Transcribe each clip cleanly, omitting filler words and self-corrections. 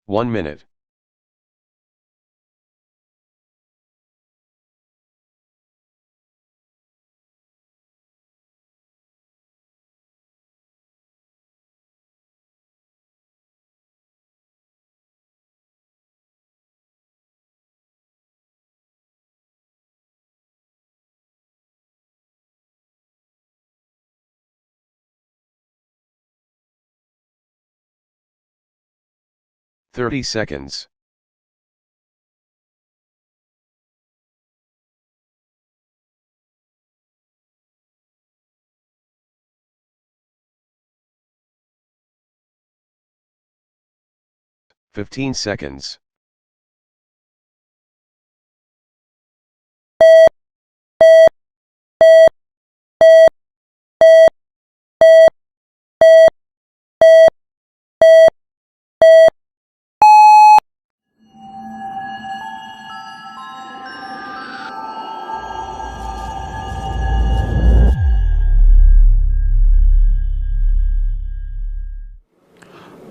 1 minute. Thirty seconds. Fifteen seconds.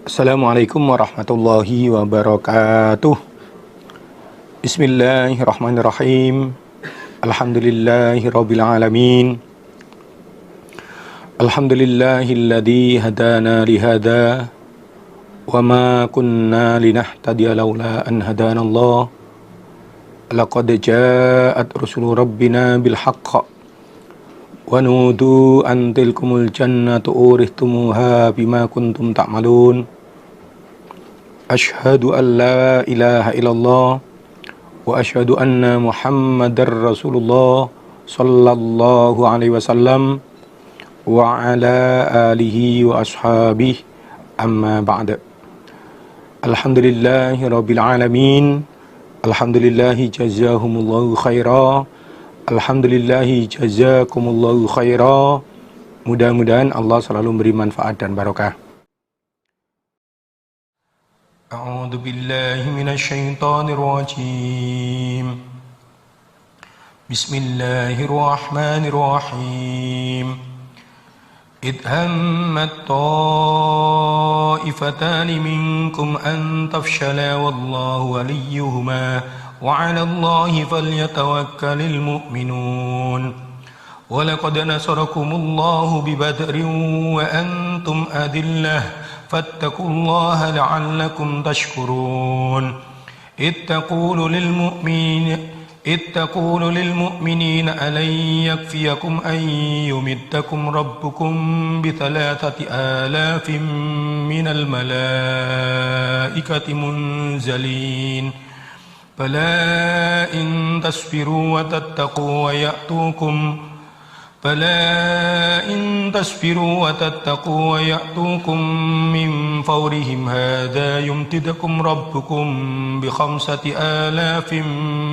Assalamualaikum warahmatullahi wabarakatuh. Bismillahirrahmanirrahim. Alhamdulillahirabbil alamin. Alhamdulillahilladzi hadana lihada wa ma kunna linahtadiya laula an hadanallah. Laqad ja'at rusulu rabbina bil haqq wa nudu an tilkumul jannatu uristumuha bima kuntum ta'malun. Asyhadu an la ilaha illallah wa asyhadu anna Muhammadar Rasulullah sallallahu alaihi wasallam wa ala alihi wa ashabihi amma ba'd. Alhamdulillahi rabbil alamin. Alhamdulillahi jazahumullahu khaira. Alhamdulillahi jazakumullahu khaira. Mudah-mudahan Allah selalu memberi manfaat dan barokah. A'udzu billahi minasy syaithanir rajim. Bismillahirrahmanirrahim. Idh hammat ta'ifatani minkum an tafshala wallahu waliyuhuma wa 'ala Allahi falyatawakkalul mu'minun. Walaqad nasarakumullahu bibadrin wa antum adillah fattaqullaha la'allakum tashkurun. إذ تقول للمؤمنين ألن يكفيكم أن يمدكم ربكم ب3,000 من الملائكة منزلين فلا إن تصبروا وتتقوا ويأتوكم من فورهم هذا يمددكم ربكم ب5,000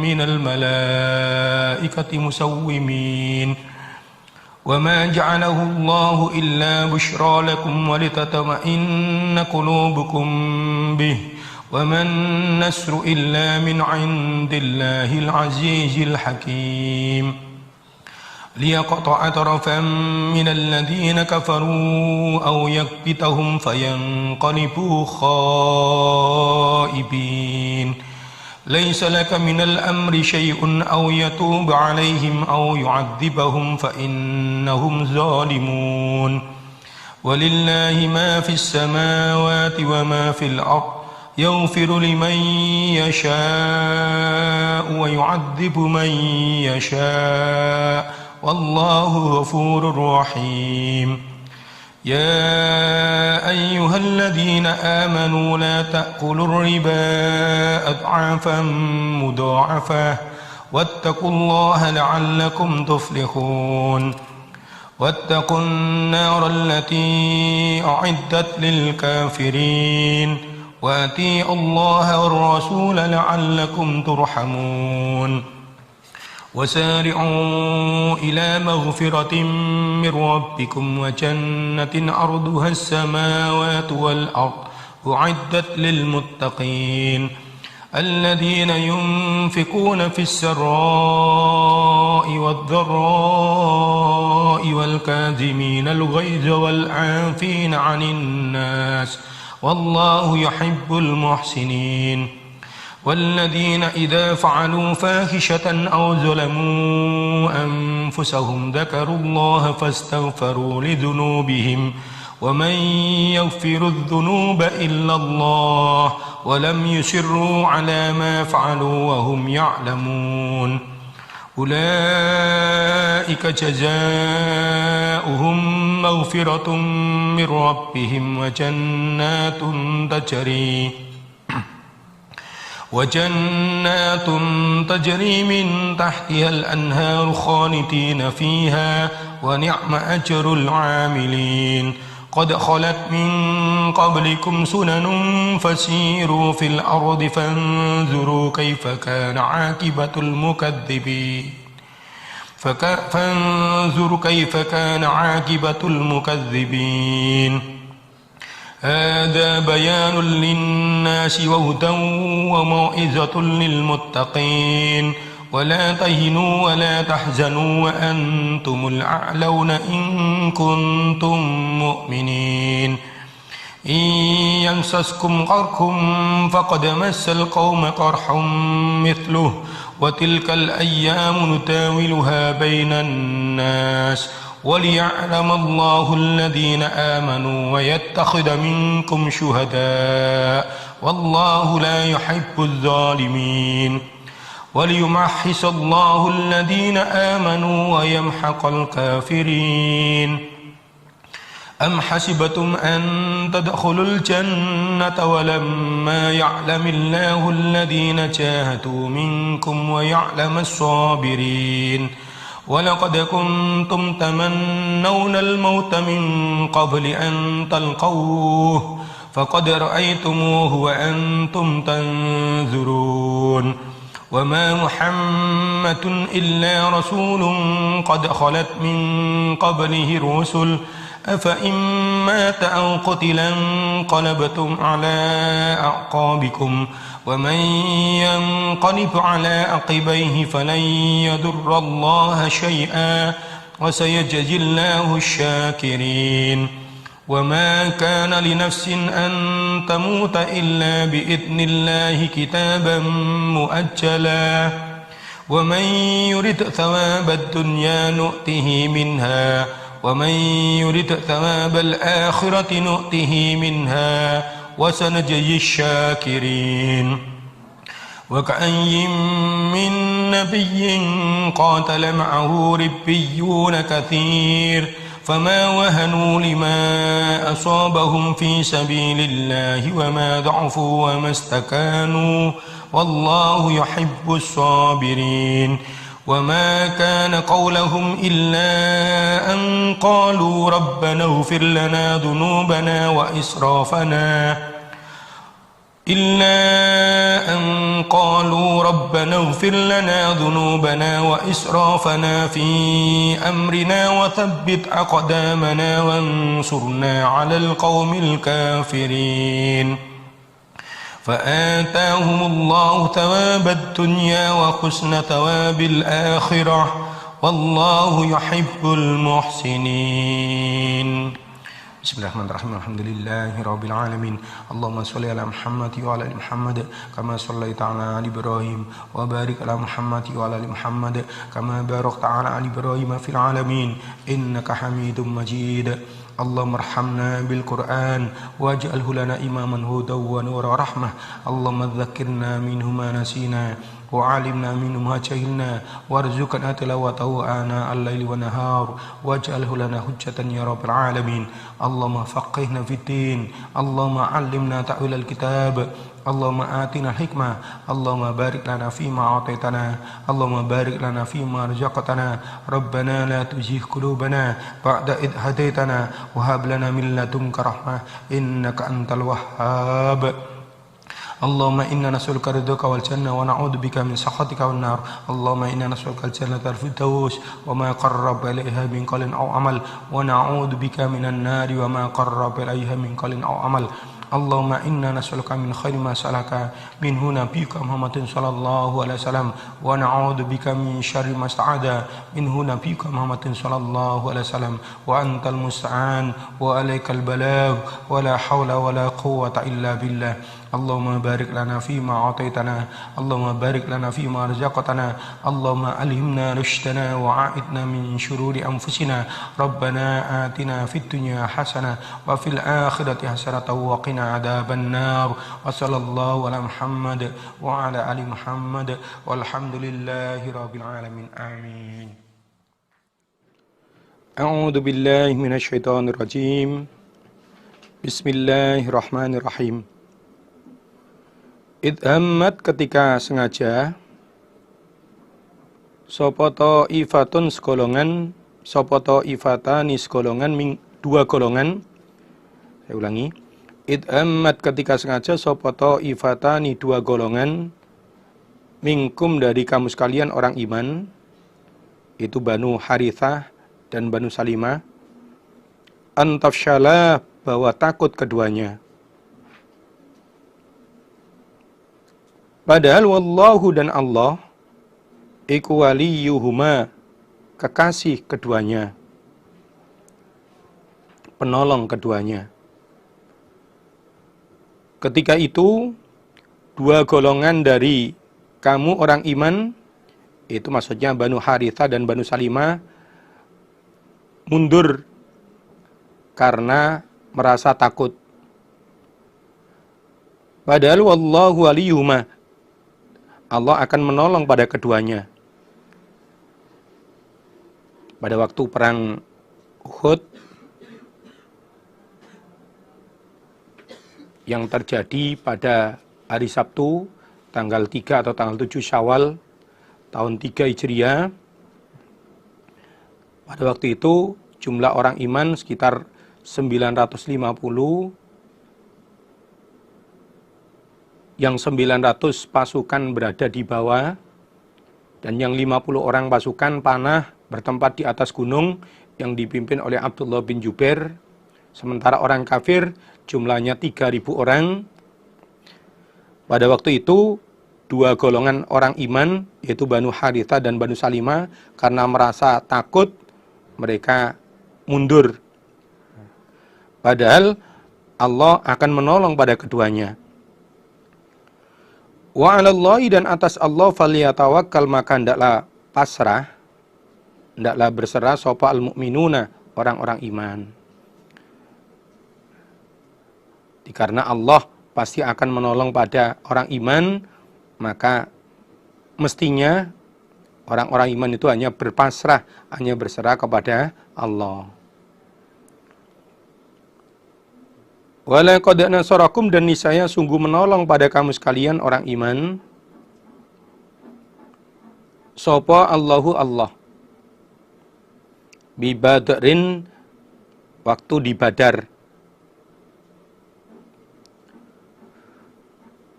من الملائكة مسومين وما جعله الله إلا بشرى لكم ولتطمئن قلوبكم به وما النصر إلا من عند الله العزيز الحكيم ليقطع طرفا من الذين كفروا أو يكبتهم فينقلبوا خائبين ليس لك من الأمر شيء أو يتوب عليهم أو يعذبهم فإنهم ظالمون ولله ما في السماوات وما في الأرض يغفر لمن يشاء ويعذب من يشاء والله غفور رحيم يا أيها الذين آمنوا لا تأكلوا الربا أضعافا مضاعفة واتقوا الله لعلكم تفلحون واتقوا النار التي أعدت للكافرين وأطيعوا الله والرسول لعلكم ترحمون وسارعوا إلى مغفرة من ربكم وجنة عرضها السماوات والأرض أعدت للمتقين الذين ينفقون في السراء والضراء والكاظمين الغيظ والعافين عن الناس والله يحب المحسنين والذين إذا فعلوا فاحشة أو ظلموا أنفسهم ذكروا الله فاستغفروا لذنوبهم ومن يغفر الذنوب إلا الله ولم يصروا على ما فعلوا وهم يعلمون أولئك جزاؤهم مغفرة من ربهم وجنات تجري من تحتها الأنهار خالدين فيها ونعم أجر العاملين قد خلت من قبلكم سنن فسيروا في الأرض فانظروا كيف كان عاقبة المكذبين هذا بيان للناس وهدى وموعظة للمتقين ولا تهنوا ولا تحزنوا وأنتم الأعلون إن كنتم مؤمنين إن يمسسكم قرح فقد مس القوم قرح مثله وتلك الأيام نداولها بين الناس وليعلم الله الذين آمنوا ويتخذ منكم شهداء والله لا يحب الظالمين وليمحص الله الذين آمنوا ويمحق الكافرين أم حسبتم أن تدخلوا الجنة ولما يعلم الله الذين جاهدوا منكم ويعلم الصابرين ولقد كنتم تمنون الموت من قبل أن تلقوه فقد رأيتموه وأنتم تنظرون وما محمد إلا رسول قد خلت من قبله الرسل أفإن مات أو قتل انقلبتم على أعقابكم ومن ينقلب على عقبيه فلن يضر الله شيئا وسيجزي الله الشاكرين وما كان لنفس أن تموت إلا بإذن الله كتابا مؤجلا ومن يرد ثواب الدنيا نؤته منها ومن يرد ثواب الآخرة نؤته منها وسنجزي الشاكرين وكأي من نبي قاتل معه ربيون كثير فما وهنوا لما أصابهم في سبيل الله وما ضعفوا وما استكانوا والله يحب الصابرين وما كان قولهم إلا أن قالوا ربنا اغفر لنا ذنوبنا وإسرافنا في أمرنا وثبت أقدامنا وانصرنا على القوم الكافرين فآتاهم الله ثواب الدنيا وحسن ثواب الآخرة والله يحب المحسنين Bismillahirrahmanirrahim. Alhamdulillahirabbil alamin. Allahumma shalli ala Muhammad wa ala ali Muhammad kama shallaita ala ali Ibrahim wa barik ala Muhammad wa ala ali Muhammad kama barakta ala ali Ibrahim fil alamin innaka Hamidum Majid. Allahumma arhamna bil Qur'an waj'alhu lana imaman hudaw wa nuran wa rahmah. Allahumma dzakkirna minhu ma nasina وعلمنا منه ما جهلنا وارزقنا تلاوته آناء الليل والنهار واجعله لنا حجة يا رب العالمين. اللهم فقهنا في الدين اللهم علمنا تأويل الكتاب اللهم آتنا الحكمة اللهم بارك لنا فيما أعطيتنا اللهم بارك لنا فيما رزقتنا ربنا لا تزغ قلوبنا بعد إذ هديتنا وهب لنا من لدنك رحمة إنك أنت الوهاب. اللهم إنا نسألك رضاك والجنة ونعوذ بك من سخطك والنار. اللهم إنا نسألك الجنة الفردوس وما قرب إليها من قول أو عمل ونعوذ بك من النار وما قرب إليها من قول أو عمل. Allahumma inna nas'aluka min khairi ma salaka minhu nabiyyuka Muhammadin sallallahu alaihi wasallam wa na'udzu bika min syarri ma sta'ada minhu nabiyyuka Muhammadin sallallahu alaihi wasallam wa antal musta'an wa alaikal balagh wa la haula wa la quwwata illa billah. Allahumma barik lana fima ataitana, Allahumma barik lana fima razaqtana, Allahumma alhimna rushdana wa a'idna min syururi anfusina. Rabbana atina fid dunya hasanah wa fil akhirati hasanah wa qina adzaban nar. Wa sallallahu ala Muhammad wa ala ali Muhammad walhamdulillahi rabbil alamin. Amin. A'udzu billahi minasy syaithanir rajim. Bismillahirrahmanirrahim. Idhammat ketika sengaja sopoto ifatun segolongan sopoto ifatani segolongan dua golongan. Saya ulangi. Idhammat ketika sengaja sopoto ifatani dua golongan minkum dari kamu sekalian orang iman, itu Banu Harithah dan Banu Salimah, antafsyalah bahwa takut keduanya. Padahal wallahu dan Allah iku waliyuhuma, kekasih keduanya, penolong keduanya. Ketika itu dua golongan dari kamu orang iman, itu maksudnya Banu Harithah dan Banu Salimah, mundur karena merasa takut. Padahal wallahu waliyuhuma, Allah akan menolong pada keduanya. Pada waktu perang Uhud yang terjadi pada hari Sabtu tanggal 3 atau tanggal 7 Syawal tahun 3 Hijriah, pada waktu itu jumlah orang iman sekitar 950, yang 900 pasukan berada di bawah, dan yang 50 orang pasukan panah bertempat di atas gunung yang dipimpin oleh Abdullah bin Jubair. Sementara orang kafir jumlahnya 3.000 orang. Pada waktu itu dua golongan orang iman, yaitu Banu Harithah dan Banu Salimah, karena merasa takut mereka mundur. Padahal Allah akan menolong pada keduanya. Wa 'alallahi, dan atas Allah falyatawakkal, maka hendaklah pasrah, hendaklah berserah sapa al-mu'minuna, orang-orang iman. Karena Allah pasti akan menolong pada orang iman, maka mestinya orang-orang iman itu hanya berpasrah, hanya berserah kepada Allah. Walaqad nasarakum, dan niscaya sungguh menolong pada kamu sekalian orang iman sapa Allahu Allah bi Badrin, waktu di Badar.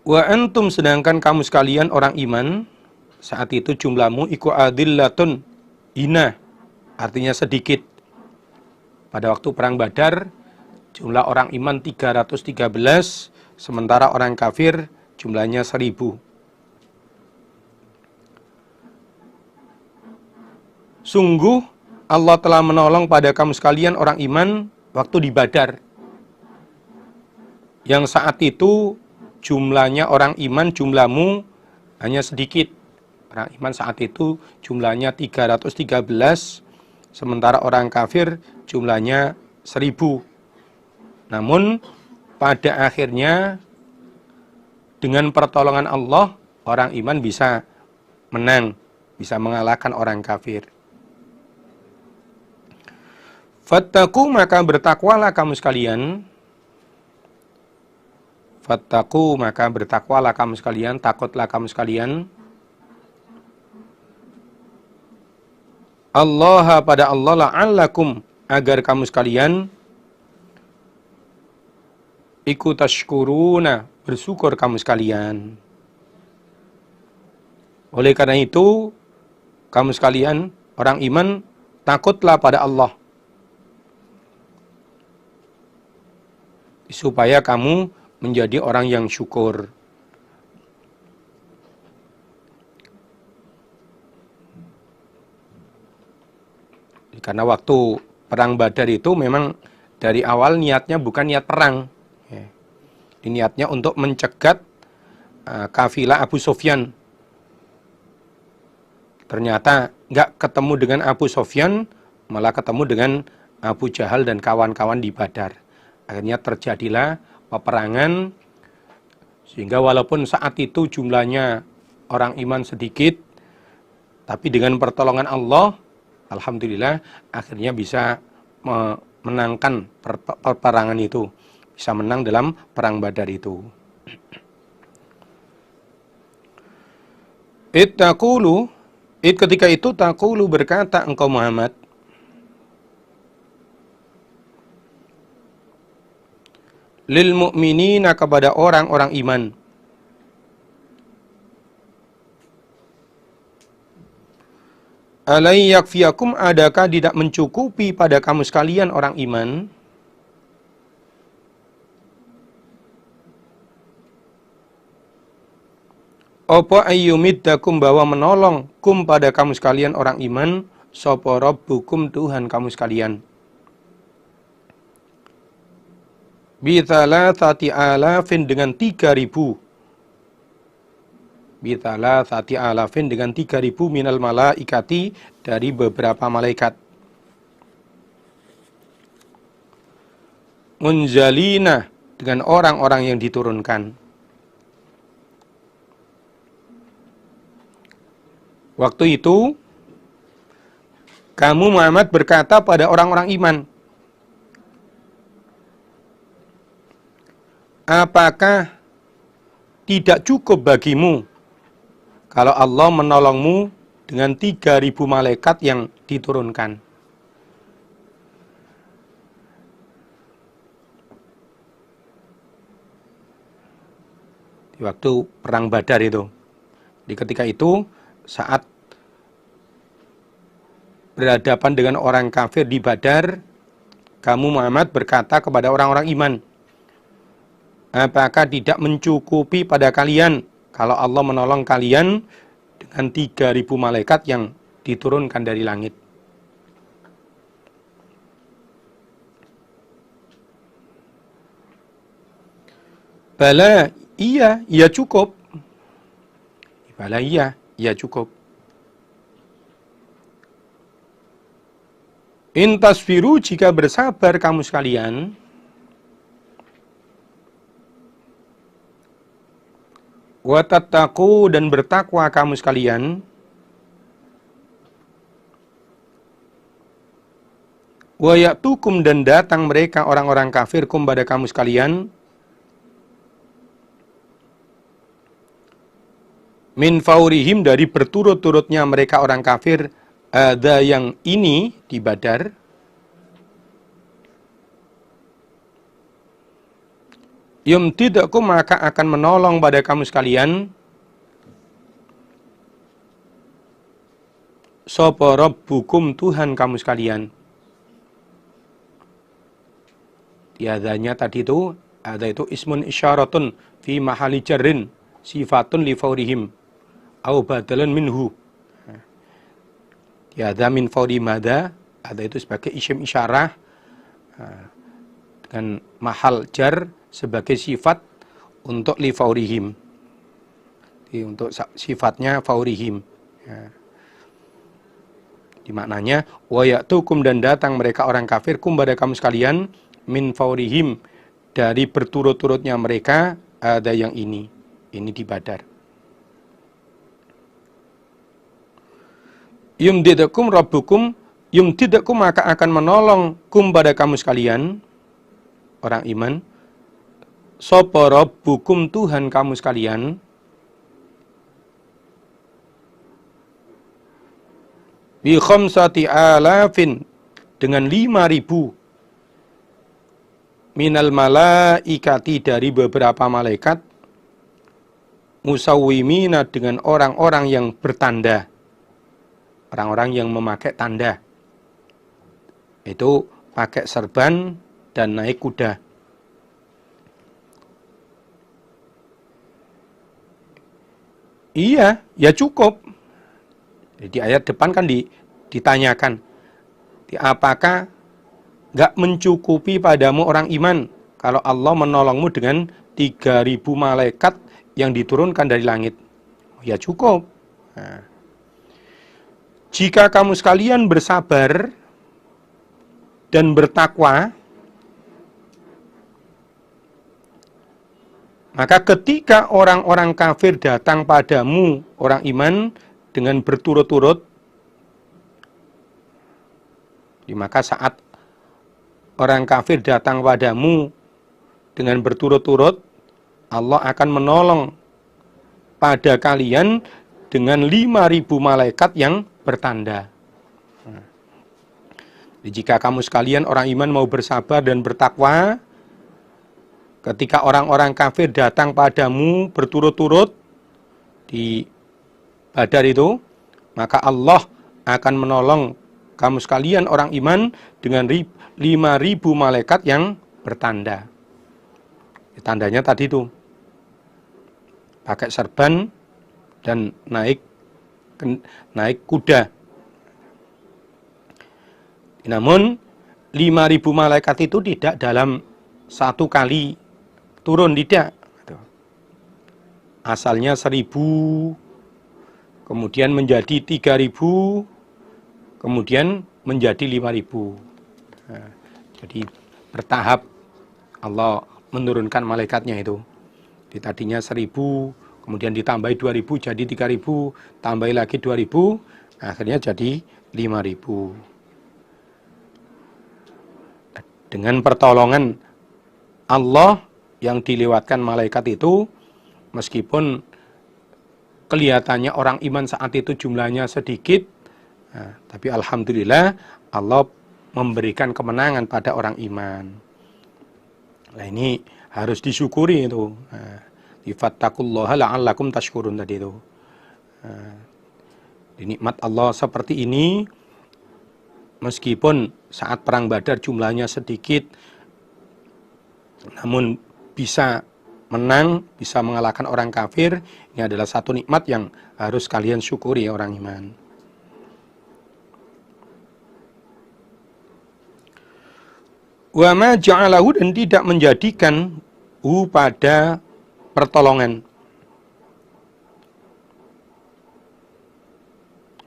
Wa antum, sedangkan kamu sekalian orang iman saat itu jumlahmu iku adillatun, hina, artinya sedikit. Pada waktu perang Badar jumlah orang iman 313, sementara orang kafir jumlahnya 1000. Sungguh Allah telah menolong pada kamu sekalian orang iman waktu di Badar, yang saat itu jumlahnya orang iman, jumlahmu hanya sedikit. Orang iman saat itu jumlahnya 313, sementara orang kafir jumlahnya 1000. Namun pada akhirnya dengan pertolongan Allah, orang iman bisa menang, bisa mengalahkan orang kafir. Fattaku, maka bertakwalah kamu sekalian. Fattaku, maka bertakwalah kamu sekalian, takutlah kamu sekalian. Allah, pada Allah, la'allakum, agar kamu sekalian iku tashkuruna, bersyukur kamu sekalian. Oleh karena itu, kamu sekalian orang iman, takutlah pada Allah, supaya kamu menjadi orang yang syukur. Karena waktu perang Badar itu memang dari awal niatnya bukan niat perang. Niatnya untuk mencegat kafilah Abu Sufyan. Ternyata nggak ketemu dengan Abu Sufyan, malah ketemu dengan Abu Jahal dan kawan-kawan di Badar. Akhirnya terjadilah peperangan, sehingga walaupun saat itu jumlahnya orang iman sedikit, tapi dengan pertolongan Allah, alhamdulillah akhirnya bisa memenangkan peperangan itu. Bisa menang dalam perang Badar itu. Ketika itu taqulu berkata engkau Muhammad, lil mu'minina kepada orang-orang iman, alai yakfiyakum, adakah tidak mencukupi pada kamu sekalian orang iman, apa ayyumiddakum, bahwa menolong kum pada kamu sekalian orang iman, sapa rabbukum, Tuhan kamu sekalian, bithalathati alafin, dengan 3.000, bithalathati alafin, dengan 3.000 minal malaikati, dari beberapa malaikat, munzalina, dengan orang-orang yang diturunkan. Waktu itu kamu Muhammad berkata pada orang-orang iman, apakah tidak cukup bagimu kalau Allah menolongmu dengan 3.000 malaikat yang diturunkan? Di waktu perang Badar itu. Di ketika itu, saat berhadapan dengan orang kafir di Badar, kamu Muhammad berkata kepada orang-orang iman, apakah tidak mencukupi pada kalian kalau Allah menolong kalian dengan 3.000 malaikat yang diturunkan dari langit? Bala, iya, iya cukup. Bala, iya, iya cukup. Intasfiru, jika bersabar kamu sekalian, watattaqu, dan bertakwa kamu sekalian, wa ya'tukum, dan datang mereka orang-orang kafir kum pada kamu sekalian, min faurihim, dari berturut-turutnya mereka orang kafir, ada yang ini di Badar, yumtidkum, maka akan menolong pada kamu sekalian, sapa rabbukum, Tuhan kamu sekalian. Tiadanya tadi itu, ada itu ismun isyaratun fi mahali jarrin sifatun li faurihim au badalan minhu. Tiada min fauri mada, ada itu sebagai isim isyarah dengan mahal jar sebagai sifat untuk li faurihim. Jadi, untuk sifatnya faurihim. Dimaknanya wa ya'tukum, dan datang mereka orang kafir kum pada kamu sekalian, min faurihim, dari berturut-turutnya mereka, ada yang ini di Badar. Yumdidakum rabbukum, yumdidakum, maka akan menolong kum pada kamu sekalian orang iman, sapa rabbukum, Tuhan kamu sekalian, bi khamsati alafin, dengan 5.000 minal malaikati, dari beberapa malaikat, musawwimina, dengan orang-orang yang bertanda, orang-orang yang memakai tanda, itu pakai serban dan naik kuda. Iya, ya cukup. Di ayat depan kan ditanyakan, apakah nggak mencukupi padamu orang iman kalau Allah menolongmu dengan 3.000 malaikat yang diturunkan dari langit? Ya cukup. Nah, jika kamu sekalian bersabar dan bertakwa, maka ketika orang-orang kafir datang padamu, orang iman, dengan berturut-turut, maka saat orang kafir datang padamu dengan berturut-turut, Allah akan menolong pada kalian dengan 5.000 malaikat yang bertanda. Jika kamu sekalian orang iman mau bersabar dan bertakwa, ketika orang-orang kafir datang padamu berturut-turut di Badar itu, maka Allah akan menolong kamu sekalian orang iman dengan 5.000 malaikat yang bertanda. Tandanya tadi itu pakai serban dan naik kuda. Namun 5.000 malaikat itu tidak dalam satu kali turun, tidak. Asalnya 1.000, kemudian menjadi 3.000, kemudian menjadi 5.000. Nah, jadi bertahap Allah menurunkan malaikatnya itu. Tadinya 1.000, kemudian ditambahi 2.000 jadi 3.000, tambahi lagi 2.000, akhirnya jadi 5.000. Dengan pertolongan Allah yang dilewatkan malaikat itu, meskipun kelihatannya orang iman saat itu jumlahnya sedikit, nah, tapi alhamdulillah Allah memberikan kemenangan pada orang iman. Nah, ini harus disyukuri itu. Fattaqullaha la'allakum tashkurun tadi itu. Nikmat Allah seperti ini, meskipun saat perang Badar jumlahnya sedikit, namun bisa menang, bisa mengalahkan orang kafir. Ini adalah satu nikmat yang harus kalian syukuri ya orang iman. Wa ma ja'alahu, dan tidak menjadikan pada pertolongan.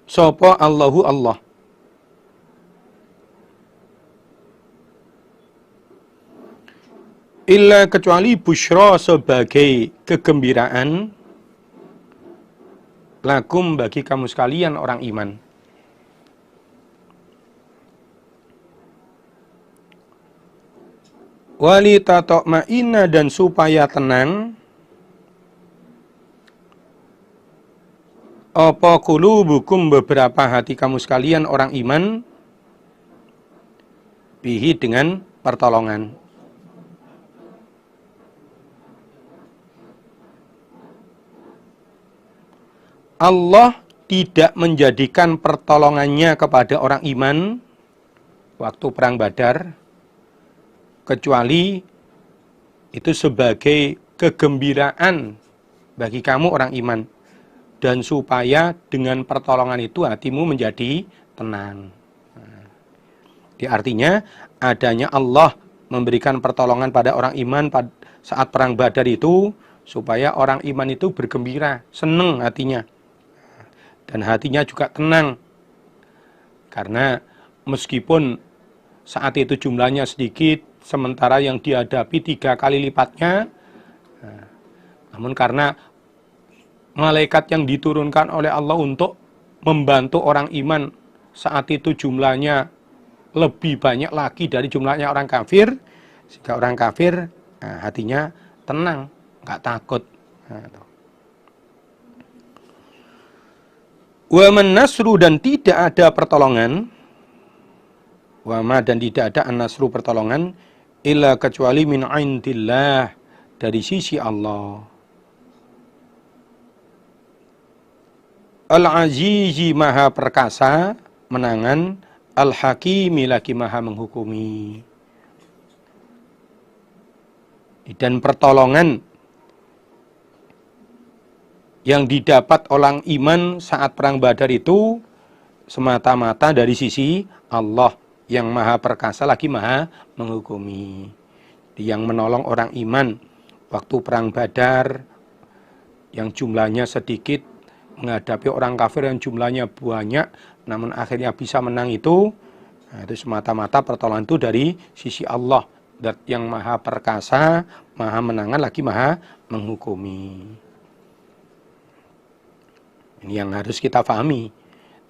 Sopo Allahu Allah. Illa, kecuali busyra, sebagai kegembiraan, lakum, bagi kamu sekalian orang iman. Wali tatma'inna, dan supaya tenang, apa qulubukum, beberapa hati kamu sekalian orang iman, bihi, dengan pertolongan. Allah tidak menjadikan pertolongannya kepada orang iman waktu perang Badar, kecuali itu sebagai kegembiraan bagi kamu orang iman, dan supaya dengan pertolongan itu hatimu menjadi tenang. Artinya adanya Allah memberikan pertolongan pada orang iman saat perang Badar itu, supaya orang iman itu bergembira, senang hatinya. Dan hatinya juga tenang. Karena meskipun saat itu jumlahnya sedikit, sementara yang dihadapi 3 kali lipatnya, namun karena malaikat yang diturunkan oleh Allah untuk membantu orang iman saat itu jumlahnya lebih banyak lagi dari jumlahnya orang kafir, sehingga orang kafir hatinya tenang, nggak takut. Wa man nasru, dan tidak ada pertolongan, wa ma, dan tidak ada an-nasru, pertolongan, illa, kecuali min indillah, dari sisi Allah. Al-Azizi, maha perkasa, menangan, Al-Hakimi, lagi maha menghukumi. Dan pertolongan yang didapat orang iman saat perang Badar itu semata-mata dari sisi Allah yang maha perkasa lagi maha menghukumi. Yang menolong orang iman waktu perang Badar yang jumlahnya sedikit menghadapi orang kafir yang jumlahnya banyak namun akhirnya bisa menang itu, nah, itu semata-mata pertolongan itu dari sisi Allah dat yang maha perkasa, maha menangan lagi maha menghukumi. Ini yang harus kita pahami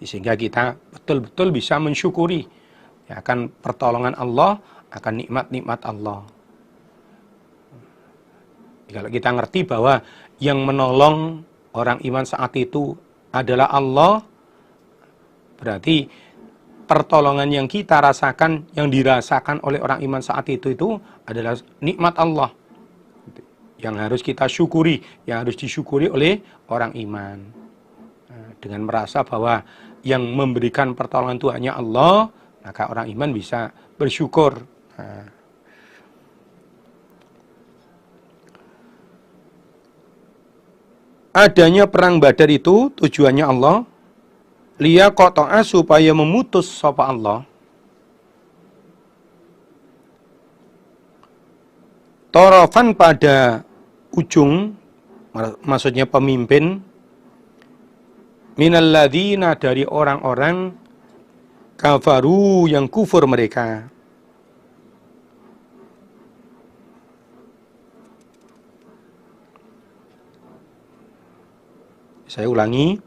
sehingga kita betul-betul bisa mensyukuri ya, akan pertolongan Allah, akan nikmat-nikmat Allah. Kalau kita ngerti bahwa yang menolong orang iman saat itu adalah Allah, berarti pertolongan yang kita rasakan, yang dirasakan oleh orang iman saat itu adalah nikmat Allah. Yang harus kita syukuri, yang harus disyukuri oleh orang iman. Dengan merasa bahwa yang memberikan pertolongan itu hanya Allah, maka orang iman bisa bersyukur. Adanya perang Badar itu tujuannya Allah liyaqta'a supaya memutus sapa Allah tarafan pada ujung, maksudnya pemimpin minalladzina dari orang-orang kafaru yang kufur mereka. Saya ulangi,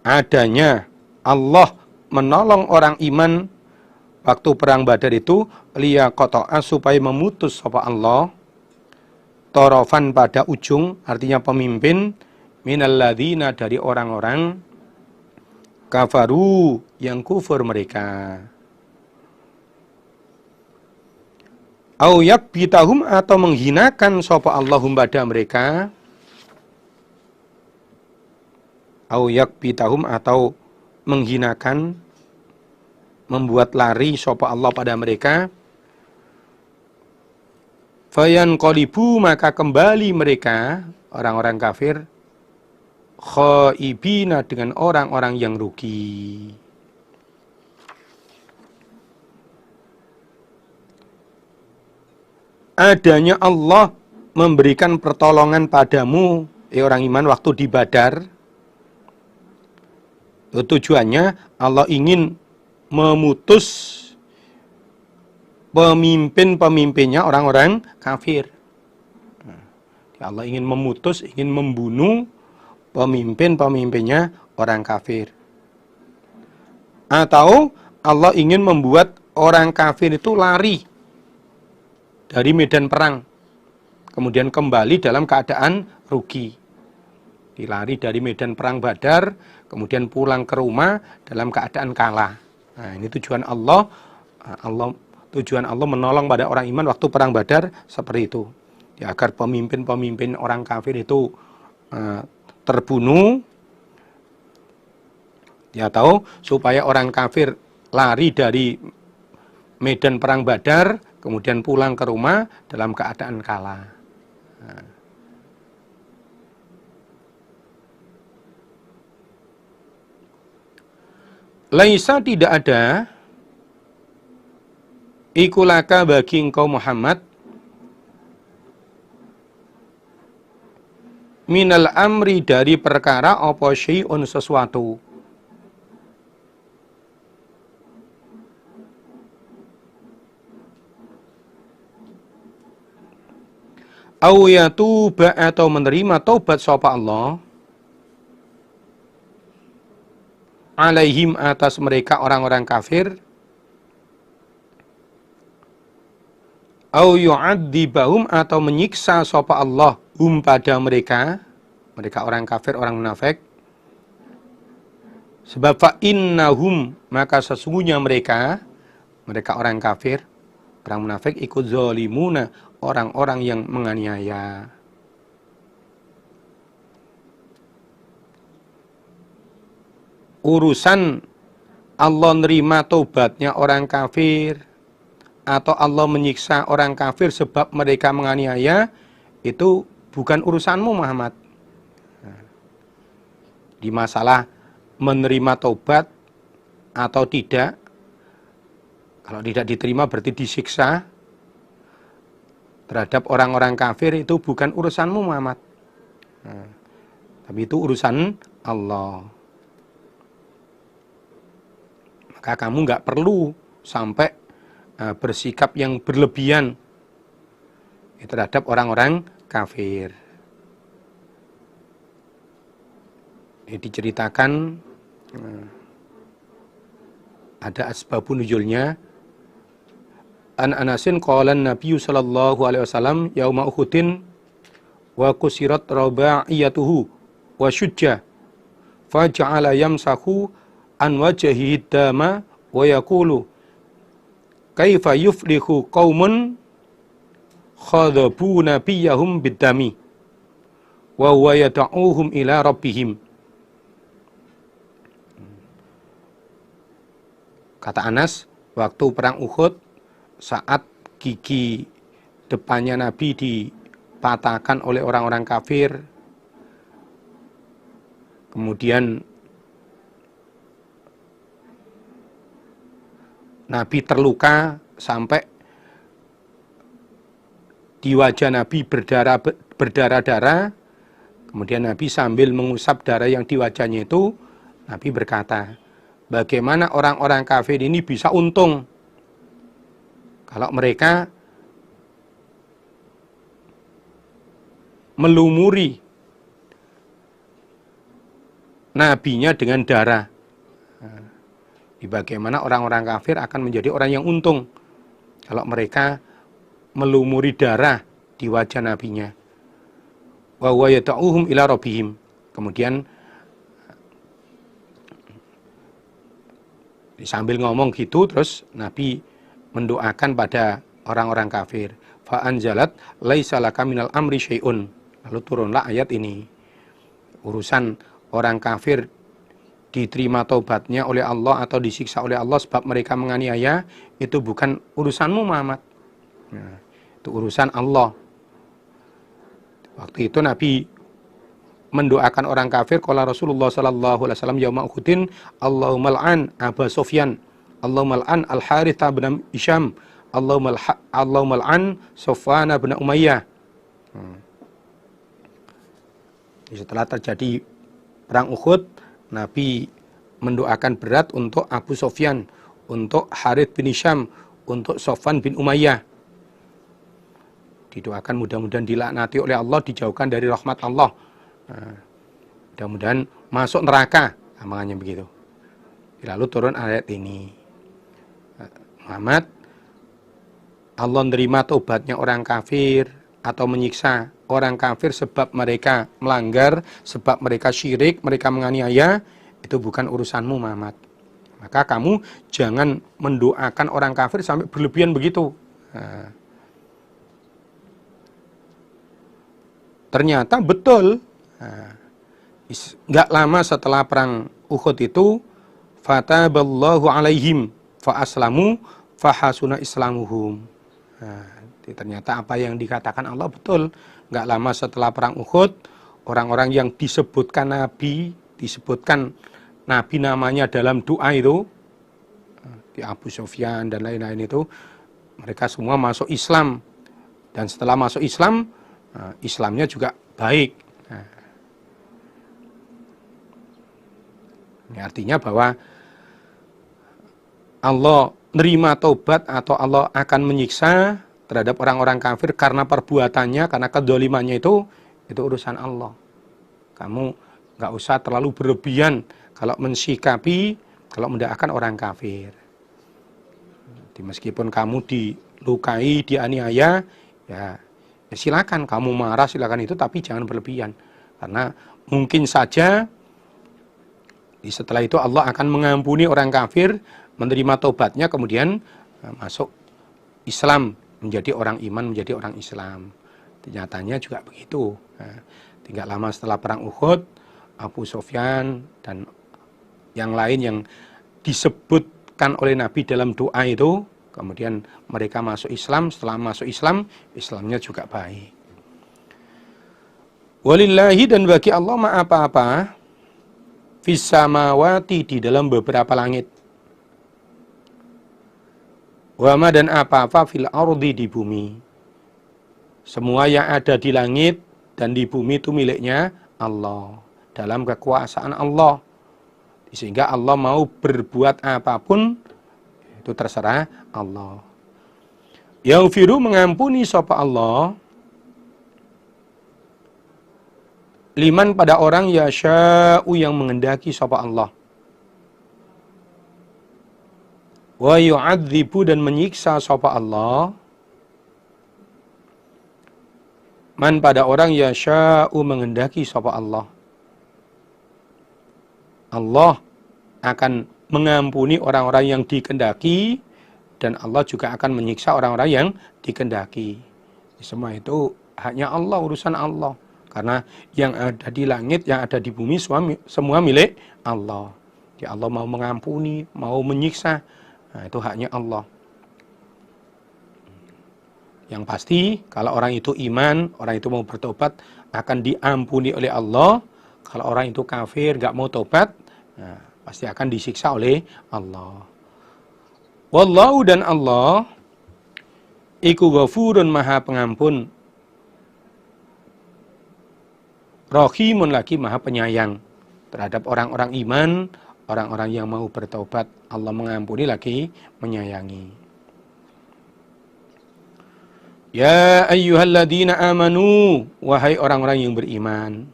adanya Allah menolong orang iman waktu perang Badar itu liyaqta'a supaya memutus sapa Allah tarafan pada ujung, artinya pemimpin minalladzina dari orang-orang kafaru yang kufur mereka. Au yakbitahum atau menghinakan sapa Allahum pada mereka. Au yakbitahum atau menghinakan, membuat lari sapa Allah pada mereka. Fayanqalibu maka kembali mereka orang-orang kafir khaibina dengan orang-orang yang rugi. Adanya Allah memberikan pertolongan padamu orang iman waktu di Badar. Tujuannya Allah ingin memutus pemimpin-pemimpinnya orang-orang kafir. Allah ingin memutus, ingin membunuh pemimpin-pemimpinnya orang kafir. Atau Allah ingin membuat orang kafir itu lari dari medan perang, kemudian kembali dalam keadaan rugi. Dilari dari medan perang Badar, kemudian pulang ke rumah dalam keadaan kalah. Nah, ini tujuan Allah. Tujuan Allah menolong pada orang iman waktu perang Badar seperti itu. Ya, agar pemimpin-pemimpin orang kafir itu terbunuh. Ya, tahu supaya orang kafir lari dari medan perang Badar, kemudian pulang ke rumah dalam keadaan kalah. Nah. Laisa tidak ada ikulaka bagi engkau Muhammad minal amri dari perkara apa syai'un sesuatu au yatuba atau menerima taubat sapa Allah alaihim atas mereka orang-orang kafir au yu'adzibahum atau menyiksa sapa Allah pada mereka orang kafir, orang munafik. Sebab fa innahum maka sesungguhnya mereka orang kafir, orang munafik ikut zalimuna, orang-orang yang menganiaya. Urusan Allah nerima taubatnya orang kafir atau Allah menyiksa orang kafir sebab mereka menganiaya, itu bukan urusanmu Muhammad. Di masalah menerima taubat atau tidak. Kalau tidak diterima berarti disiksa. Terhadap orang-orang kafir itu bukan urusanmu Muhammad. Tapi itu urusan Allah. Maka kamu nggak perlu sampai bersikap yang berlebihan terhadap orang-orang kafir. Ini diceritakan ada asbabun nuzulnya. An Anasin qala Nabi sallallahu alaihi wasallam yauma Uhudin wa kusirat raba'iyatuhu wa syujja fa ja'ala yamsahu an wajhihi dama wa yaqulu kaifa yuflihu qaumun khadabu nabiyahum bid-dami wa huwa yad'uhum ila rabbihim. Kata Anas, waktu perang Uhud, saat gigi depannya Nabi dipatahkan oleh orang-orang kafir, kemudian Nabi terluka sampai di wajah Nabi berdarah-darah, kemudian Nabi sambil mengusap darah yang di wajahnya itu, Nabi berkata, bagaimana orang-orang kafir ini bisa untung kalau mereka melumuri nabinya dengan darah. Bagaimana orang-orang kafir akan menjadi orang yang untung kalau mereka melumuri darah di wajah nabinya. Wa huwa yad'uhum ila rabbihim. Kemudian sambil ngomong gitu terus Nabi mendoakan pada orang-orang kafir. Fa anzalat laisa laka minal amri syai'un. Lalu turunlah ayat ini. Urusan orang kafir diterima taubatnya oleh Allah atau disiksa oleh Allah sebab mereka menganiaya, itu bukan urusanmu Muhammad. Nah, itu urusan Allah. Waktu itu Nabi mendoakan orang kafir, qala Rasulullah sallallahu alaihi wasallam yauma Uhudin, Allahumma al'an Aba Sufyan, Allahumma al'an Al-Harith bin Hisham, Allahumma al'an Safwan bin Umayyah. Setelah terjadi perang Uhud, Nabi mendoakan berat untuk Abu Sufyan, untuk Harith bin Hisham, untuk Safwan bin Umayyah. Didoakan mudah-mudahan dilaknati oleh Allah, dijauhkan dari rahmat Allah. Mudah-mudahan masuk neraka, makanya begitu. Lalu turun ayat ini. Muhammad, Allah menerima taubatnya orang kafir atau menyiksa orang kafir sebab mereka melanggar, sebab mereka syirik, mereka menganiaya, itu bukan urusanmu Muhammad. Maka kamu jangan mendoakan orang kafir sampai berlebihan begitu. Ternyata betul. Nggak lama setelah perang Uhud itu, fataballahu alaihim fa aslamu fa hasuna islamuhum. Ternyata apa yang dikatakan Allah betul. Nggak lama setelah perang Uhud, orang-orang yang disebutkan Nabi namanya dalam doa itu, di Abu Sufyan dan lain-lain itu, mereka semua masuk Islam. Dan setelah masuk Islam, Islamnya juga baik. Ini artinya bahwa Allah nerima taubat atau Allah akan menyiksa terhadap orang-orang kafir karena perbuatannya, karena kedzalimannya itu urusan Allah. Kamu nggak usah terlalu berlebihan kalau mensikapi, kalau mendoakan orang kafir. Meskipun kamu dilukai, dianiaya, ya silakan kamu marah, silakan itu, tapi jangan berlebihan. Karena mungkin saja setelah itu Allah akan mengampuni orang kafir, menerima taubatnya, kemudian masuk Islam, menjadi orang iman, menjadi orang Islam. Nyatanya juga begitu. Tidak lama setelah perang Uhud, Abu Sufyan dan yang lain yang disebutkan oleh Nabi dalam doa itu, kemudian mereka masuk Islam. Setelah masuk Islam, Islamnya juga baik. Walillahi, dan bagi Allah ma apa-apa fis samawati, di dalam beberapa langit. Wa ma, dan apa-apa, fil ardi, di bumi. Semua yang ada di langit dan di bumi itu miliknya Allah, dalam kekuasaan Allah. Sehingga Allah mau berbuat apapun itu terserah Allah. Yaghfiru, mengampuni sapa Allah, liman, pada orang yasha'u, yang mengendaki sapa Allah. Wa yu'adzibu, dan menyiksa sapa Allah, man, pada orang yasha'u, mengendaki sapa Allah. Allah akan mengampuni orang-orang yang dikehendaki, dan Allah juga akan menyiksa orang-orang yang dikehendaki. Semua itu haknya Allah, urusan Allah. Karena yang ada di langit, yang ada di bumi, semua milik Allah. Ya, Allah mau mengampuni, mau menyiksa, nah, itu haknya Allah. Yang pasti, kalau orang itu iman, orang itu mau bertobat, akan diampuni oleh Allah. Kalau orang itu kafir, gak mau tobat, nah, pasti akan disiksa oleh Allah. Wallahu, dan Allah, iku ghafurun, maha pengampun, rahimun, lagi maha penyayang terhadap orang-orang iman, orang-orang yang mau bertobat. Allah mengampuni lagi menyayangi. Ya ayyuhalladzina amanu, wahai orang-orang yang beriman,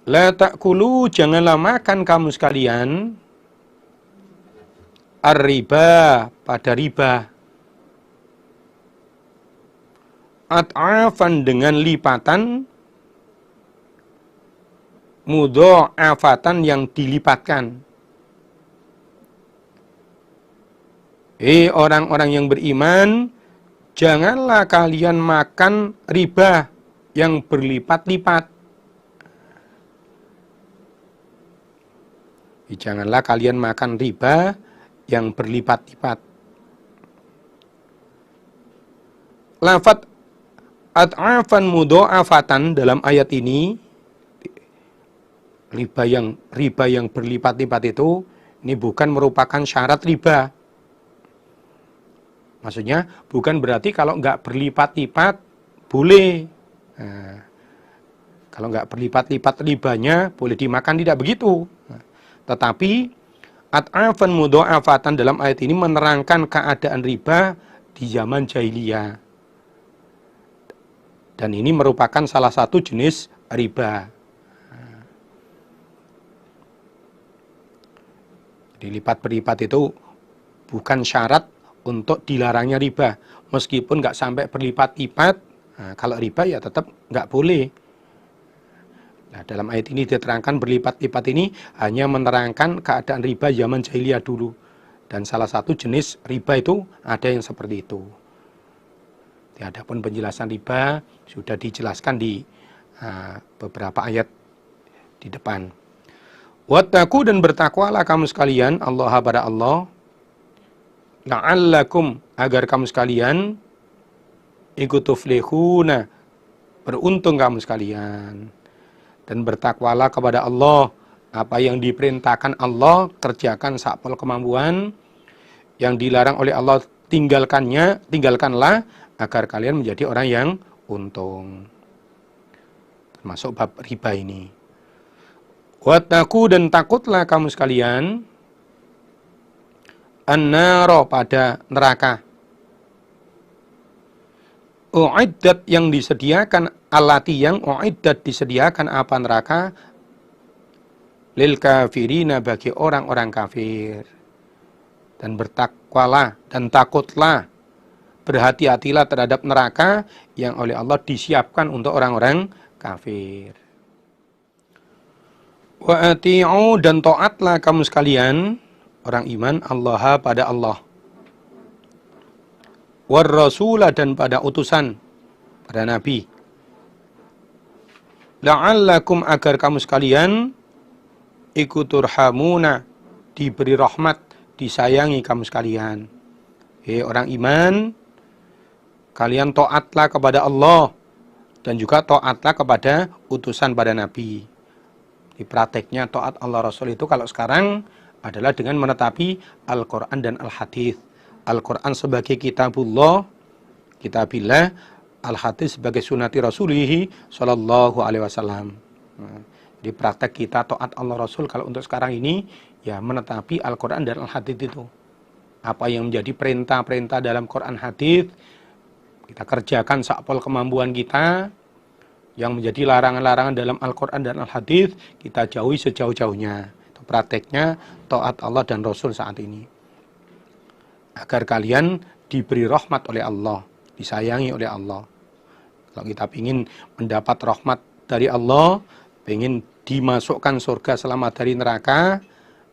la ta'kulu, janganlah makan kamu sekalian, ar-riba, pada riba, at'afan, dengan lipatan, mudha'afatan, yang dilipatkan. Orang-orang yang beriman, janganlah kalian makan riba yang berlipat-lipat. Janganlah kalian makan riba yang berlipat-lipat. Lafadz at'afan mudha'afatan dalam ayat ini, riba yang berlipat-lipat itu, ini bukan merupakan syarat riba. Maksudnya bukan berarti kalau nggak berlipat-lipat boleh. Nah, kalau nggak berlipat-lipat ribanya boleh dimakan, tidak begitu. Tetapi at'afan mudha'afatan dalam ayat ini menerangkan keadaan riba di zaman jahiliyah. Dan ini merupakan salah satu jenis riba. Dilipat berlipat itu bukan syarat untuk dilarangnya riba. Meskipun nggak sampai berlipat-lipat, nah, kalau riba ya tetap nggak boleh. Nah, dalam ayat ini diterangkan berlipat-lipat ini hanya menerangkan keadaan riba zaman jahiliyah dulu. Dan salah satu jenis riba itu ada yang seperti itu. Adapun penjelasan riba sudah dijelaskan di beberapa ayat di depan. Wattaqu, dan bertakwalah kamu sekalian Allah, pada Allah, la'allakum, agar kamu sekalian, ikutuflihuna, beruntung kamu sekalian. Dan bertakwalah kepada Allah, apa yang diperintahkan Allah kerjakan sapol kemampuan, yang dilarang oleh Allah tinggalkanlah, agar kalian menjadi orang yang untung. Termasuk bab riba ini. Wattaqu, dan takutlah kamu sekalian, an-naro, pada neraka, u'iddat, yang disediakan, allati, yang u'iddat, disediakan apa neraka, lil kafirina, bagi orang-orang kafir. Dan bertakwalah dan takutlah, berhati-hatilah terhadap neraka yang oleh Allah disiapkan untuk orang-orang kafir. Wa ati'u, dan taatlah kamu sekalian, orang iman, Allah, pada Allah, war rasulah, dan pada utusan, pada nabi, la'allakum, agar kamu sekalian, ikuturhamuna, diberi rahmat, disayangi kamu sekalian. Orang iman, kalian taatlah kepada Allah, dan juga taatlah kepada utusan pada nabi. Di prakteknya taat Allah Rasul itu kalau sekarang adalah dengan menetapi Al-Quran dan Al-Hadis. Al-Quran sebagai kitabullah, kitabillah, Al-Hadis sebagai sunati Rasulihi Sallallahu Alaihi Wasallam. Di praktek kita taat Allah Rasul kalau untuk sekarang ini ya menetapi Al-Quran dan Al-Hadis itu. Apa yang menjadi perintah-perintah dalam Quran Hadis kita kerjakan sakpol kemampuan kita. Yang menjadi larangan-larangan dalam Al-Quran dan Al-Hadis kita jauhi sejauh-jauhnya. Itu prakteknya taat Allah dan Rasul saat ini. Agar kalian diberi rahmat oleh Allah, disayangi oleh Allah. Kalau kita ingin mendapat rahmat dari Allah, ingin dimasukkan surga selamat dari neraka,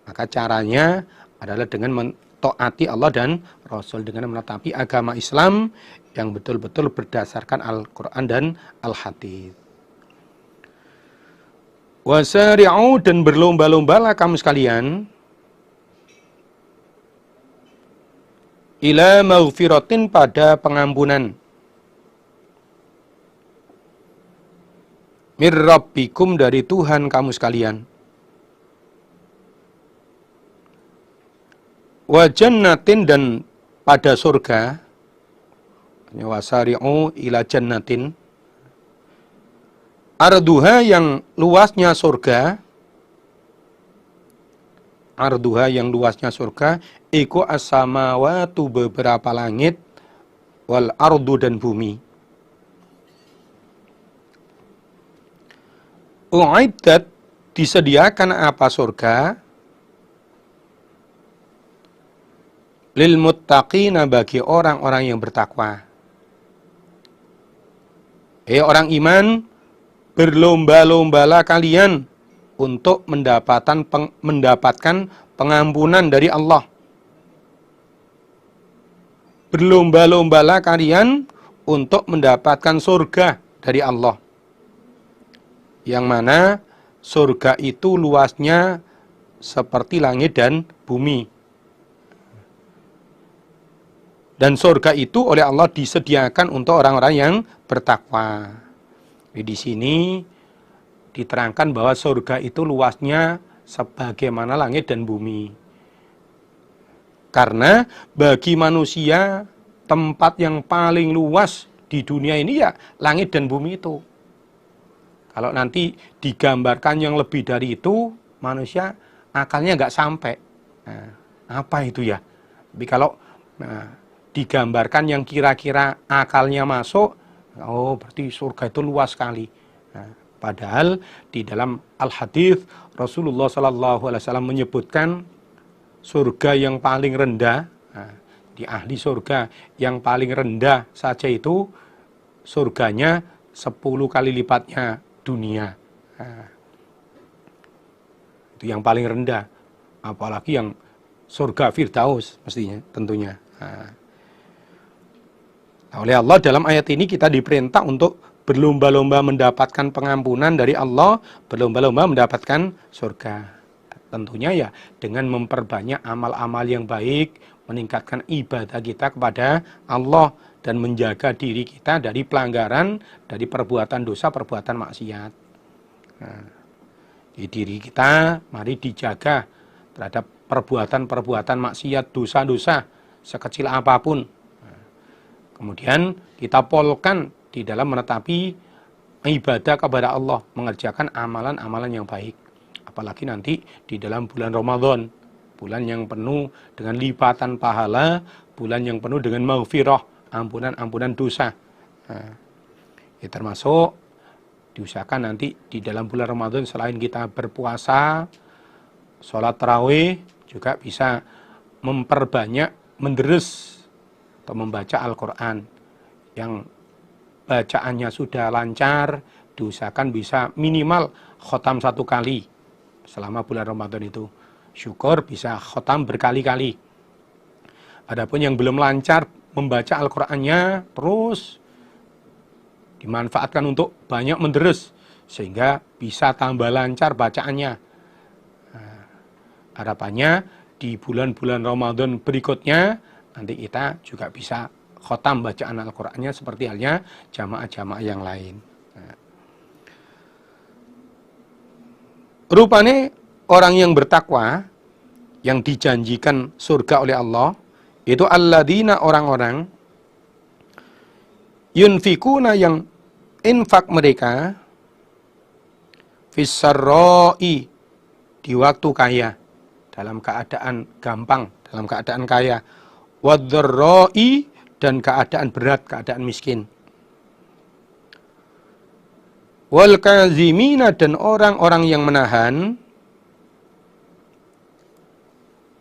maka caranya adalah dengan mentaati Allah dan Rasul, dengan menetapi agama Islam yang betul-betul berdasarkan Al-Quran dan Al-Hadis. Wasari'u, dan berlomba-lombalah kamu sekalian ila maghfiratin, pada pengampunan, mir rabbikum, dari Tuhan kamu sekalian, wa jannatin, dan pada surga, wasari'u ila jannatin, arduha, yang luasnya surga, arduha, yang luasnya surga, iku as-samawatu, beberapa langit, wal ardu, dan bumi. U'iddat, disediakan apa surga, lil muttaqina, bagi orang-orang yang bertakwa. Orang iman, berlomba-lombalah kalian untuk mendapatkan pengampunan dari Allah. Berlomba-lombalah kalian untuk mendapatkan surga dari Allah. Yang mana surga itu luasnya seperti langit dan bumi. Dan surga itu oleh Allah disediakan untuk orang-orang yang bertakwa. Di sini diterangkan bahwa surga itu luasnya sebagaimana langit dan bumi. Karena bagi manusia tempat yang paling luas di dunia ini ya langit dan bumi itu. Kalau nanti digambarkan yang lebih dari itu, manusia akalnya nggak sampai. Nah, apa itu ya? Tapi kalau digambarkan yang kira-kira akalnya masuk, oh berarti surga itu luas sekali. Nah, padahal di dalam Al-Hadis Rasulullah SAW menyebutkan surga yang paling rendah, di ahli surga yang paling rendah saja itu surganya 10 kali lipatnya dunia. Itu yang paling rendah. Apalagi yang surga Firdaus mestinya tentunya. Oleh Allah dalam ayat ini kita diperintah untuk berlomba-lomba mendapatkan pengampunan dari Allah, berlomba-lomba mendapatkan surga. Tentunya ya dengan memperbanyak amal-amal yang baik, meningkatkan ibadah kita kepada Allah dan menjaga diri kita dari pelanggaran, dari perbuatan dosa, perbuatan maksiat. Di diri kita mari dijaga terhadap perbuatan-perbuatan maksiat, dosa-dosa sekecil apapun. Kemudian kita polkan di dalam menetapi ibadah kepada Allah, mengerjakan amalan-amalan yang baik. Apalagi nanti di dalam bulan Ramadan, bulan yang penuh dengan lipatan pahala, bulan yang penuh dengan maghfirah, ampunan-ampunan dosa. Termasuk diusahakan nanti di dalam bulan Ramadan selain kita berpuasa, sholat tarawih, juga bisa memperbanyak, menderes atau membaca Al-Quran. Yang bacaannya sudah lancar, diusahakan bisa minimal khotam 1 kali selama bulan Ramadan itu. Syukur bisa khotam berkali-kali. Adapun yang belum lancar membaca Al-Qur'annya, terus dimanfaatkan untuk banyak menderes sehingga bisa tambah lancar bacaannya. Harapannya di bulan-bulan Ramadan berikutnya nanti kita juga bisa khotam bacaan Al-Qur'annya seperti halnya jamaah-jamaah yang lain. Rupanya orang yang bertakwa, yang dijanjikan surga oleh Allah, itu alladzina orang-orang yunfikuna yang infak mereka fissarra'i di waktu kaya, dalam keadaan gampang, dalam keadaan kaya, wadzarra'i dan keadaan berat, keadaan miskin. Wal kazimina dan orang-orang yang menahan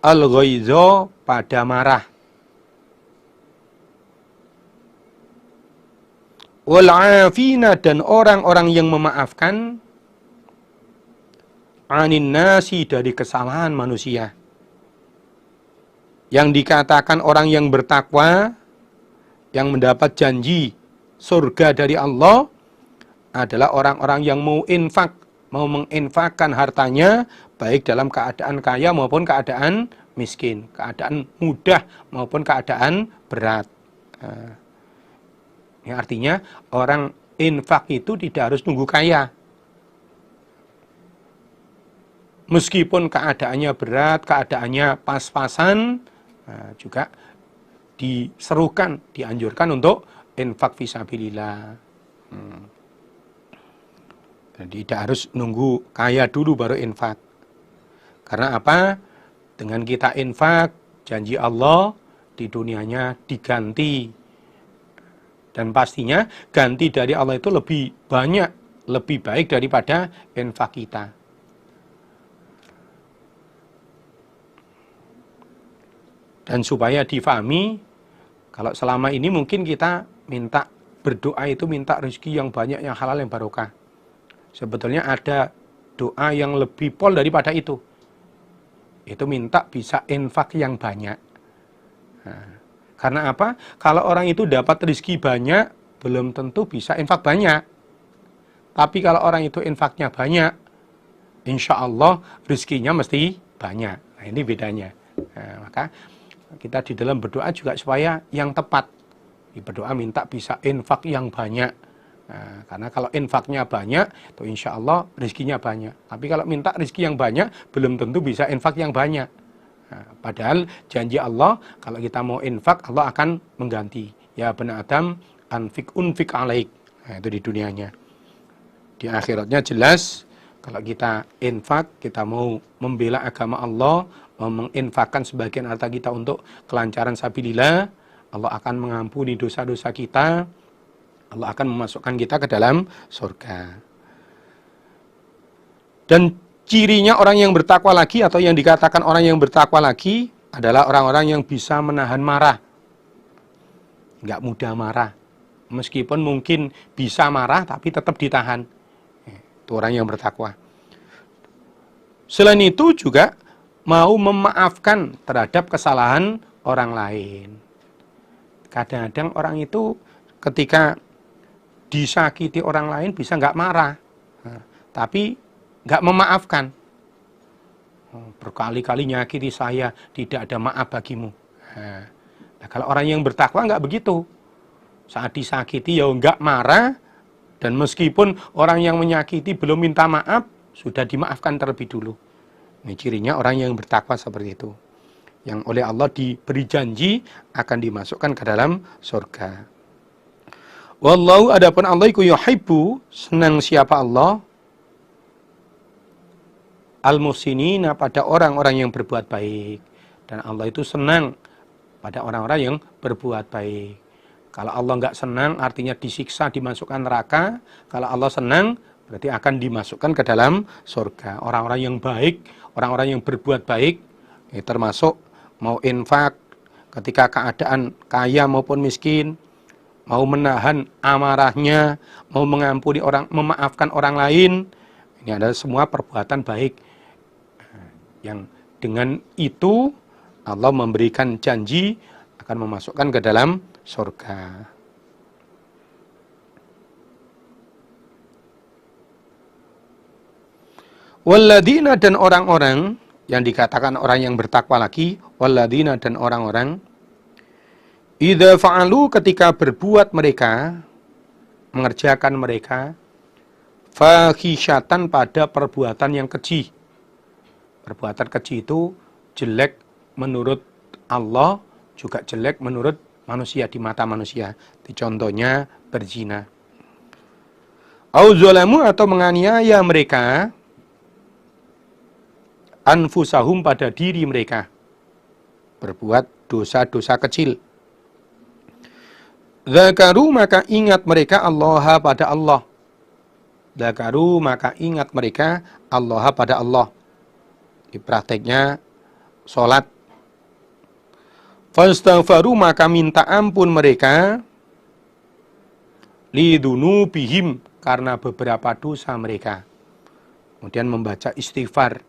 al-ghaiza pada marah. Wal afina dan orang-orang yang memaafkan anin nasi dari kesalahan manusia. Yang dikatakan orang yang bertakwa, yang mendapat janji surga dari Allah, adalah orang-orang yang mau infak, mau menginfakkan hartanya, baik dalam keadaan kaya maupun keadaan miskin, keadaan mudah maupun keadaan berat. Ini artinya orang infak itu tidak harus nunggu kaya. Meskipun keadaannya berat, keadaannya pas-pasan, juga diserukan, dianjurkan untuk infak fisabilillah. Jadi tidak harus nunggu kaya dulu baru infak. Karena apa? Dengan kita infak, janji Allah di dunianya diganti. Dan pastinya ganti dari Allah itu lebih banyak, lebih baik daripada infak kita. Dan supaya difahami, kalau selama ini mungkin kita minta berdoa itu minta rezeki yang banyak, yang halal, yang barokah. Sebetulnya ada doa yang lebih pol daripada itu. Itu minta bisa infak yang banyak. Nah, karena apa? Kalau orang itu dapat rezeki banyak, belum tentu bisa infak banyak. Tapi kalau orang itu infaknya banyak, insya Allah rezekinya mesti banyak. Nah, ini bedanya. Nah, maka kita di dalam berdoa juga supaya yang tepat. Di berdoa minta bisa infak yang banyak. Nah, karena kalau infaknya banyak, itu insya Allah rezekinya banyak. Tapi kalau minta rezeki yang banyak, belum tentu bisa infak yang banyak. Nah, padahal janji Allah, kalau kita mau infak, Allah akan mengganti. Ya bani Adam, unfik alaik. Nah, itu di dunianya. Di akhiratnya jelas, kalau kita infak, kita mau membela agama Allah, mau menginfakkan sebagian harta kita untuk kelancaran sabilillah, Allah akan mengampuni dosa-dosa kita, Allah akan memasukkan kita ke dalam surga. Dan cirinya orang yang bertakwa lagi, atau yang dikatakan orang yang bertakwa lagi, adalah orang-orang yang bisa menahan marah. Nggak mudah marah. Meskipun mungkin bisa marah, tapi tetap ditahan. Itu orang yang bertakwa. Selain itu juga mau memaafkan terhadap kesalahan orang lain. Kadang-kadang orang itu ketika disakiti orang lain bisa nggak marah, tapi nggak memaafkan. Berkali-kali nyakiti saya, tidak ada maaf bagimu. Nah, kalau orang yang bertakwa nggak begitu. Saat disakiti ya nggak marah, dan meskipun orang yang menyakiti belum minta maaf, sudah dimaafkan terlebih dulu. Ini cirinya orang yang bertakwa seperti itu, yang oleh Allah diberi janji akan dimasukkan ke dalam surga. Wallahu adapun Allah iku yuhibbu, senang siapa Allah, al-muhsinina pada orang-orang yang berbuat baik. Dan Allah itu senang pada orang-orang yang berbuat baik. Kalau Allah nggak senang artinya disiksa, dimasukkan neraka. Kalau Allah senang berarti akan dimasukkan ke dalam surga. Orang-orang yang baik, orang-orang yang berbuat baik, termasuk mau infak ketika keadaan kaya maupun miskin, mau menahan amarahnya, mau mengampuni orang, memaafkan orang lain. Ini adalah semua perbuatan baik. Yang dengan itu Allah memberikan janji akan memasukkan ke dalam surga. Walladzina dan orang-orang, yang dikatakan orang yang bertakwa lagi, walladzina dan orang-orang, idza fa'alu ketika berbuat mereka, mengerjakan mereka, fahisyatan pada perbuatan yang keji. Perbuatan keji itu jelek menurut Allah, juga jelek menurut manusia, di mata manusia. Contohnya berzina. Au zalamu, atau menganiaya mereka anfusahum, pada diri mereka, berbuat dosa-dosa kecil. Dzakaru, maka ingat mereka Allah pada Allah. Dzakaru, maka ingat mereka Allah pada Allah. Di prakteknya sholat. Fastaghfaru, maka minta ampun mereka lidunubihim, karena beberapa dosa mereka. Kemudian membaca istighfar.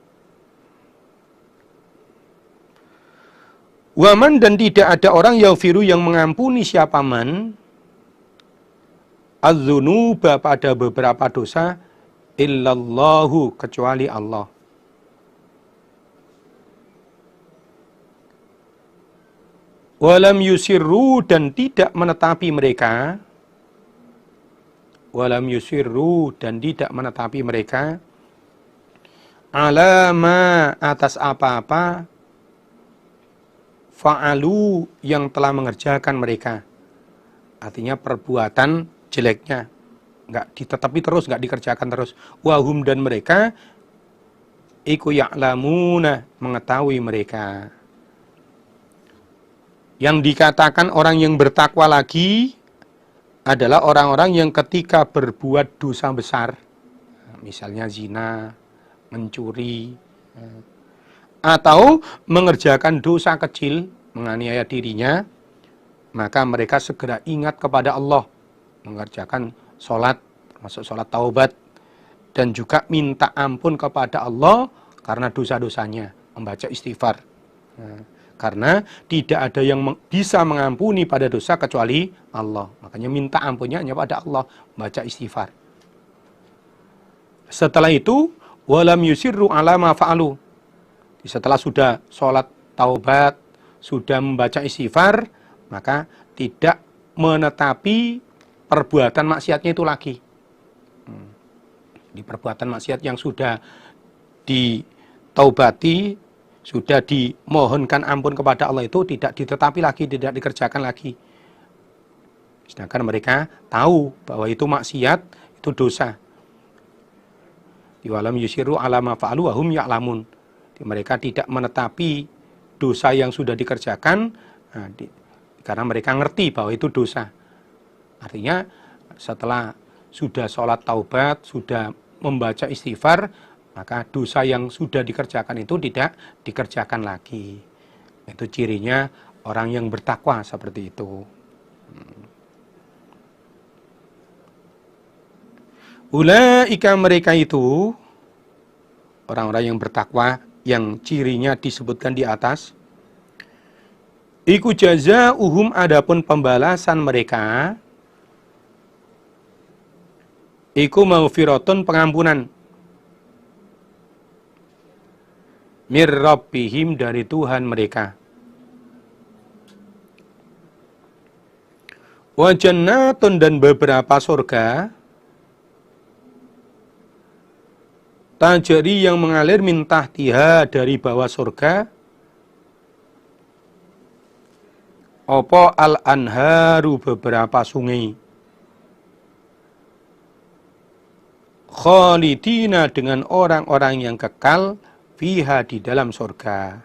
Waman, dan tidak ada orang yaghfiru, yang mengampuni siapa man az-dzunuba, pada beberapa dosa, illallahu, kecuali Allah. Walam yusirru, dan tidak menetapi mereka. Walam yusirru, dan tidak menetapi mereka. Alama, atas apa-apa, fa'alu, yang telah mengerjakan mereka. Artinya perbuatan jeleknya nggak ditetapi terus, nggak dikerjakan terus. Wahum, dan mereka iku ya'lamuna, mengetahui mereka. Yang dikatakan orang yang bertakwa lagi adalah orang-orang yang ketika berbuat dosa besar, misalnya zina, mencuri, atau mengerjakan dosa kecil, menganiaya dirinya, maka mereka segera ingat kepada Allah, mengerjakan sholat, termasuk sholat taubat, dan juga minta ampun kepada Allah karena dosa-dosanya, membaca istighfar. Karena tidak ada yang bisa mengampuni pada dosa kecuali Allah. Makanya minta ampunnya hanya pada Allah, membaca istighfar. Setelah itu, walam yusirru ala ma fa'alu. Setelah sudah sholat taubat, sudah membaca istighfar, maka tidak menetapi perbuatan maksiatnya itu lagi. Di perbuatan maksiat yang sudah ditaubati, sudah dimohonkan ampun kepada Allah, itu tidak ditetapi lagi, tidak dikerjakan lagi. Sedangkan mereka tahu bahwa itu maksiat, itu dosa. Walam yusiru ala ma fa'alu wa hum ya'lamun. Mereka tidak menetapi dosa yang sudah dikerjakan, karena mereka ngerti bahwa itu dosa. Artinya setelah sudah sholat taubat, sudah membaca istighfar, maka dosa yang sudah dikerjakan itu tidak dikerjakan lagi. Itu cirinya orang yang bertakwa seperti itu. Ulaika, mereka itu, orang-orang yang bertakwa, yang cirinya disebutkan di atas. Iku jazaa'uhum, adapun pembalasan mereka, iku maghfiratun, pengampunan, mir rabbihim, dari Tuhan mereka, wa jannatun, dan beberapa surga, tajri, yang mengalir, min tahtiha, dari bawah surga, opo al-anharu, beberapa sungai, khalidina, dengan orang-orang yang kekal, fiha, di dalam surga.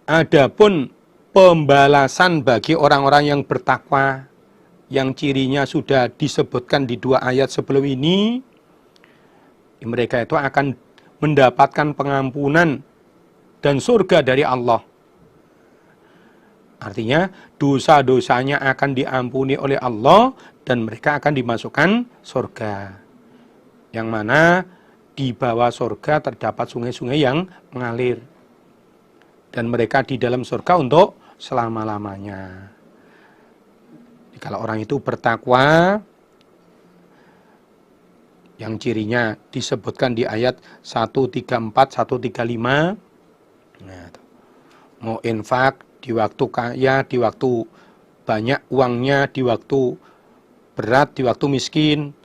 Adapun pembalasan bagi orang-orang yang bertakwa, yang cirinya sudah disebutkan di 2 ayat sebelum ini, mereka itu akan mendapatkan pengampunan dan surga dari Allah. Artinya dosa-dosanya akan diampuni oleh Allah dan mereka akan dimasukkan surga. Yang mana di bawah surga terdapat sungai-sungai yang mengalir. Dan mereka di dalam surga untuk selama-lamanya. Kalau orang itu bertakwa, yang cirinya disebutkan di ayat 134, 135, mau infak di waktu kaya, di waktu banyak uangnya di waktu berat, di waktu miskin,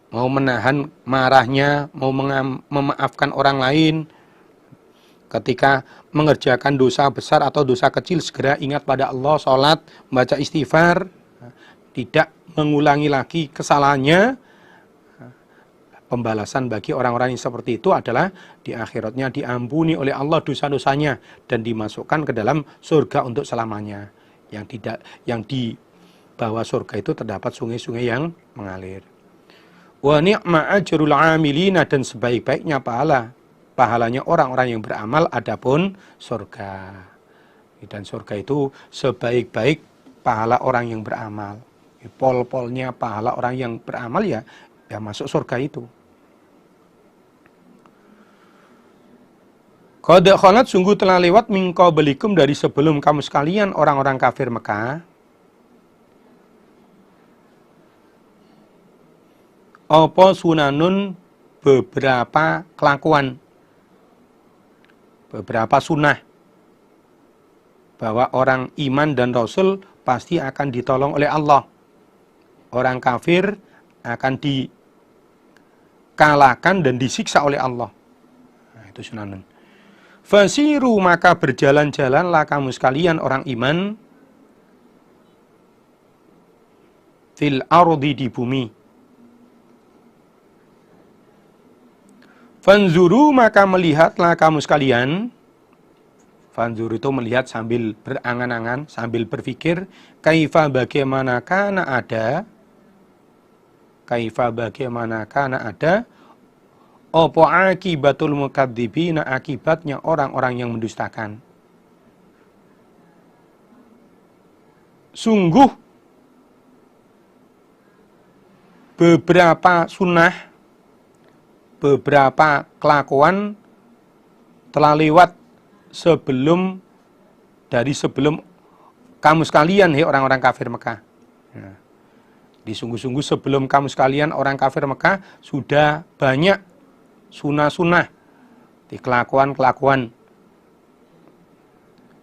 mau menahan marahnya, mau memaafkan orang lain. Ketika mengerjakan dosa besar atau dosa kecil, segera ingat pada Allah, sholat, membaca istighfar, tidak mengulangi lagi kesalahannya. Pembalasan bagi orang-orang yang seperti itu adalah di akhiratnya diampuni oleh Allah dosa-dosanya dan dimasukkan ke dalam surga untuk selamanya. Yang di bawah surga itu terdapat sungai-sungai yang mengalir. Wa ni'ma ajrul 'amilina, dan sebaik-baiknya pahalanya orang-orang yang beramal adapun surga. Dan surga itu sebaik-baik pahala orang yang beramal. Pol-polnya pahala orang yang beramal ya masuk surga itu. Qad khalat, sungguh telah lewat min qablikum, dari sebelum kamu sekalian orang-orang kafir Mekah, apa sunanun, beberapa kelakuan, beberapa sunnah, bahwa orang iman dan Rasul pasti akan ditolong oleh Allah. Orang kafir akan dikalahkan dan disiksa oleh Allah. Nah, itu sunanun. Fasiru, maka berjalan-jalanlah kamu sekalian orang iman, fil ardi, di bumi. Fanzuru, maka melihatlah kamu sekalian. Fanzuru itu melihat sambil berangan-angan, sambil berpikir. Kaifa, bagaimana kana ada. Kaifa, bagaimana kana ada. Apa akibatul mukadzibina, akibatnya orang-orang yang mendustakan. Sungguh beberapa sunnah, beberapa kelakuan telah lewat sebelum kamu sekalian, hei orang-orang kafir Mekah. Nah, disungguh-sungguh sebelum kamu sekalian orang kafir Mekah sudah banyak sunnah-sunnah, di kelakuan-kelakuan,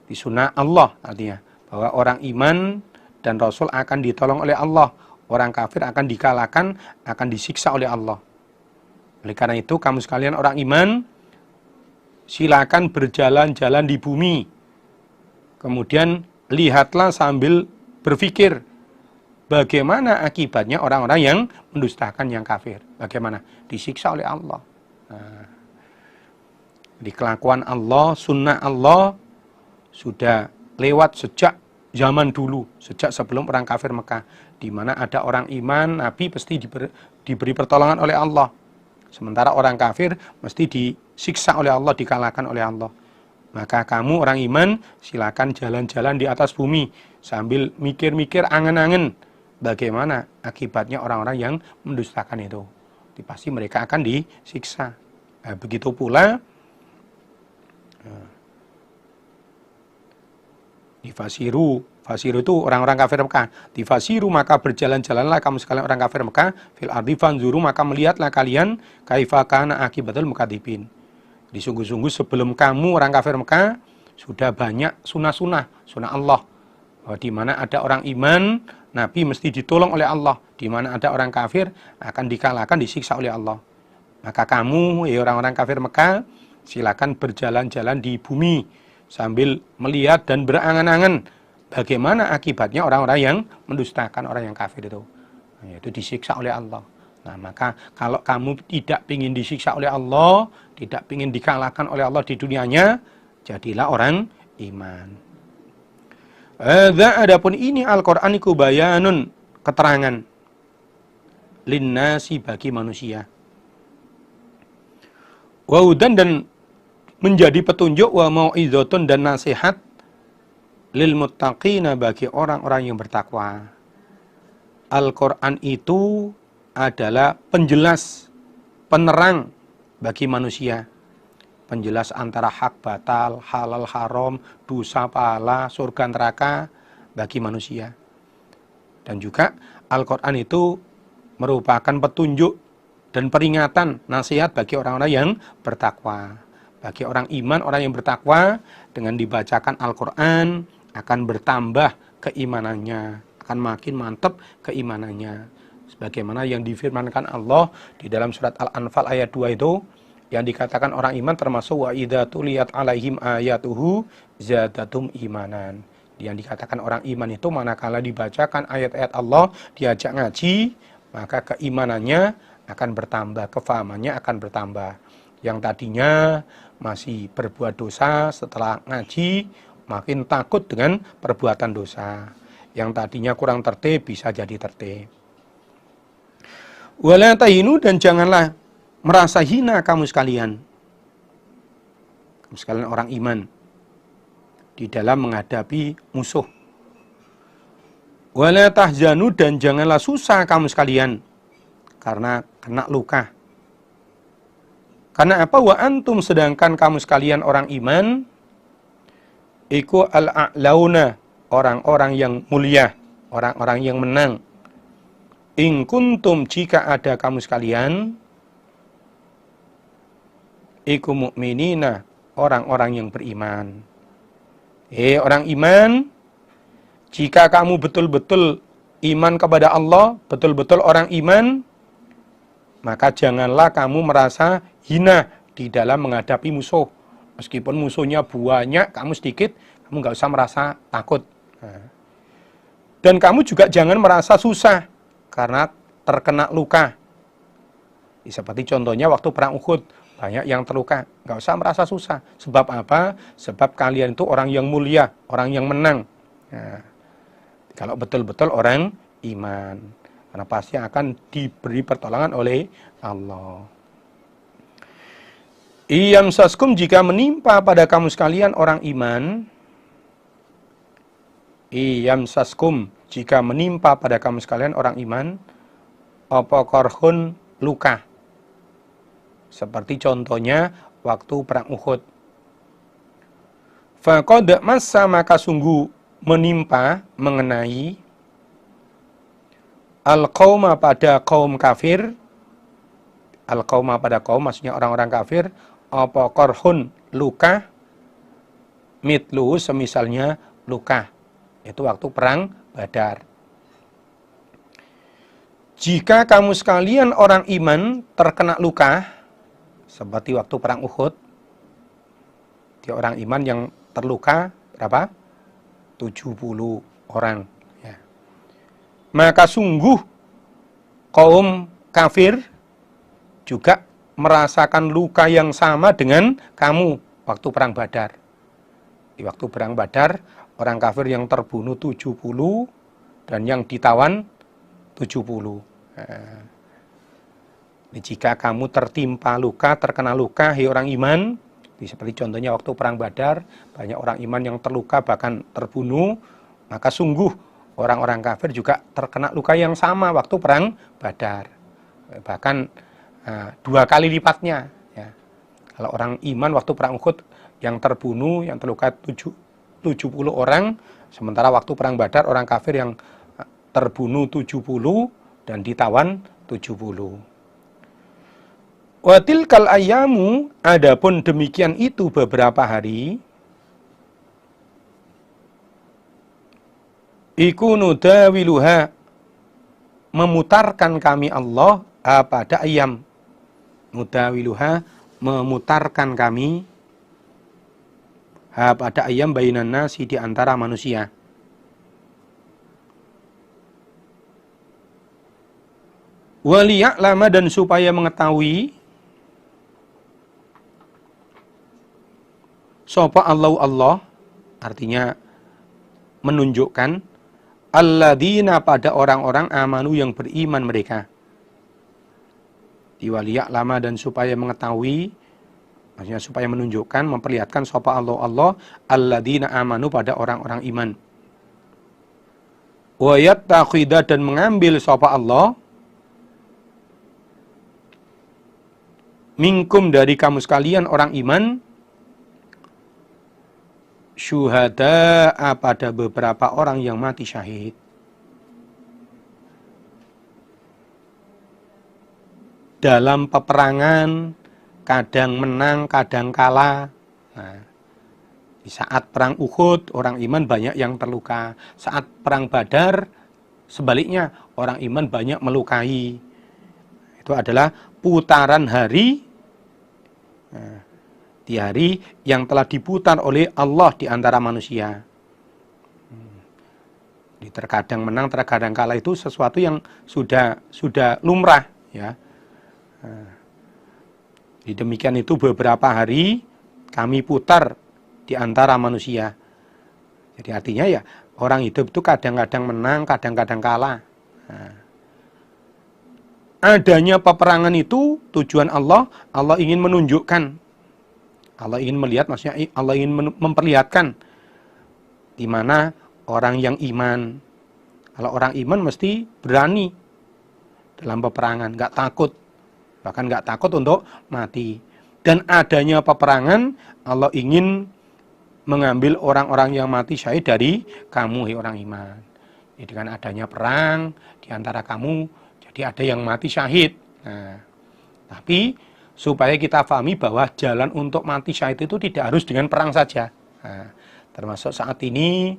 di sunnah Allah, artinya bahwa orang iman dan Rasul akan ditolong oleh Allah, orang kafir akan dikalahkan, akan disiksa oleh Allah. Oleh karena itu kamu sekalian orang iman, silakan berjalan-jalan di bumi, kemudian lihatlah sambil berpikir bagaimana akibatnya orang-orang yang mendustakan, yang kafir, bagaimana disiksa oleh Allah. Nah, di kelakuan Allah, sunnah Allah sudah lewat sejak zaman dulu, sejak sebelum orang kafir Mekah, di mana ada orang iman, Nabi pasti diberi pertolongan oleh Allah. Sementara orang kafir mesti disiksa oleh Allah, dikalahkan oleh Allah. Maka kamu orang iman silakan jalan-jalan di atas bumi sambil mikir-mikir, angen-angen bagaimana akibatnya orang-orang yang mendustakan itu. Pasti mereka akan disiksa. Nah, begitu pula difasiru, fasiru itu orang-orang kafir Mekah. Difasiru, maka berjalan-jalanlah kamu sekalian orang kafir Mekah, fil ardi fanzuru, maka melihatlah kalian kaifa kana akibatul mukadzibin. Disungguh-sungguh sebelum kamu orang kafir Mekah sudah banyak sunnah-sunnah, sunnah Allah. Bahwa di mana ada orang iman, Nabi mesti ditolong oleh Allah. Di mana ada orang kafir akan dikalahkan, disiksa oleh Allah. Maka kamu, ya orang-orang kafir Mekah, silakan berjalan-jalan di bumi sambil melihat dan berangan-angan bagaimana akibatnya orang-orang yang mendustakan, orang yang kafir itu. Nah, itu disiksa oleh Allah. Nah, maka kalau kamu tidak ingin disiksa oleh Allah, tidak ingin dikalahkan oleh Allah di dunianya, jadilah orang iman. Adapun ini Al-Qur'aniku bayanun, keterangan, linnasi, bagi manusia, wa hudan, dan menjadi petunjuk, wa mau'izatun, dan nasihat, lil muttaqina, bagi orang-orang yang bertakwa. Al-Qur'an itu adalah penjelas, penerang bagi manusia. Penjelas antara hak batal, halal haram, dosa pahala, surga neraka bagi manusia. Dan juga Al-Qur'an itu merupakan petunjuk dan peringatan, nasihat bagi orang-orang yang bertakwa. Bagi orang iman, orang yang bertakwa, dengan dibacakan Al-Qur'an akan bertambah keimanannya, akan makin mantap keimanannya. Sebagaimana yang difirmankan Allah di dalam surat Al-Anfal ayat 2 itu, yang dikatakan orang iman termasuk wa idza tuliyat alaihim ayatuhu zadatum imanan. Yang dikatakan orang iman itu manakala dibacakan ayat-ayat Allah, diajak ngaji, maka keimanannya akan bertambah, kefahamannya akan bertambah. Yang tadinya masih berbuat dosa, setelah ngaji makin takut dengan perbuatan dosa. Yang tadinya kurang tertib bisa jadi tertib. Wala tahinu, dan janganlah merasa hina kamu sekalian. Kamu sekalian orang iman di dalam menghadapi musuh. Wala tahzanu, dan janganlah susah kamu sekalian karena kena luka. Karena apa? Wa antum, sedangkan kamu sekalian orang iman, iku al-a'launa, orang-orang yang mulia, orang-orang yang menang. In kuntum, jika ada kamu sekalian, iku mu'minina, orang-orang yang beriman. Orang iman, jika kamu betul-betul iman kepada Allah, betul-betul orang iman, maka janganlah kamu merasa hina di dalam menghadapi musuh. Meskipun musuhnya banyak, kamu sedikit, kamu nggak usah merasa takut. Dan kamu juga jangan merasa susah karena terkena luka. Seperti contohnya waktu perang Uhud, banyak yang terluka. Nggak usah merasa susah. Sebab apa? Sebab kalian itu orang yang mulia, orang yang menang. Kalau betul-betul orang iman. Karena pasti akan diberi pertolongan oleh Allah. Iyam saskum, jika menimpa pada kamu sekalian orang iman. Iyam saskum, jika menimpa pada kamu sekalian orang iman, apa korhun, luka. Seperti contohnya waktu perang Uhud. Faqad massa, maka sungguh menimpa, mengenai al-qauma, pada kaum kafir. Al-qauma, pada kaum, maksudnya orang-orang kafir. Apa korhun, luka. Mitlu, semisalnya luka. Itu waktu perang Badar. Jika kamu sekalian orang iman terkena luka, seperti waktu perang Uhud, dia orang iman yang terluka berapa? 70 orang. Ya. Maka sungguh kaum kafir juga merasakan luka yang sama dengan kamu waktu perang Badar. Di waktu perang Badar, orang kafir yang terbunuh 70 dan yang ditawan 70. Jika kamu tertimpa luka, terkena luka, orang iman, seperti contohnya waktu perang Badar, banyak orang iman yang terluka bahkan terbunuh, maka sungguh orang-orang kafir juga terkena luka yang sama waktu perang Badar. Bahkan 2 kali lipatnya. Ya. Kalau orang iman waktu perang Uhud yang terbunuh, yang terluka 70 orang, sementara waktu perang Badar orang kafir yang terbunuh 70 dan ditawan 70. Wa tilkal ayyamu, adapun demikian itu beberapa hari, iku nudawiluha, memutarkan kami Allah pada ayam. Nudawiluha, memutarkan kami pada ayam bainan nasi, di antara manusia. Waliya'lama, dan supaya mengetahui sapa Allah, artinya menunjukkan alladzina, pada orang-orang amanu yang beriman mereka. Waliya'lama, dan supaya mengetahui, maksudnya supaya menunjukkan, memperlihatkan sapa Allah alladzina amanu, pada orang-orang iman. Wa yattaqida, dan mengambil sapa Allah minkum, dari kamu sekalian orang iman, syuhada, pada beberapa orang yang mati syahid. Dalam peperangan, kadang menang, kadang kalah. Nah, Di saat perang Uhud, orang iman banyak yang terluka. Saat perang Badar, sebaliknya, orang iman banyak melukai. Itu adalah putaran hari, di hari yang telah diputar oleh Allah di antara manusia. Terkadang menang, terkadang kalah itu sesuatu yang sudah lumrah, ya. Demikian itu beberapa hari kami putar di antara manusia. Jadi artinya ya orang hidup itu kadang-kadang menang, kadang-kadang kalah. Adanya peperangan itu tujuan Allah ingin menunjukkan, Allah ingin melihat, maksudnya Allah ingin memperlihatkan di mana orang yang iman. Kalau orang iman mesti berani dalam peperangan, nggak takut, bahkan nggak takut untuk mati. Dan adanya peperangan, Allah ingin mengambil orang-orang yang mati syahid dari kamu, orang iman. Jadi dengan adanya perang di antara kamu, jadi ada yang mati syahid. Nah, tapi supaya kita pahami bahwa jalan untuk mati syahid itu tidak harus dengan perang saja. Nah, termasuk saat ini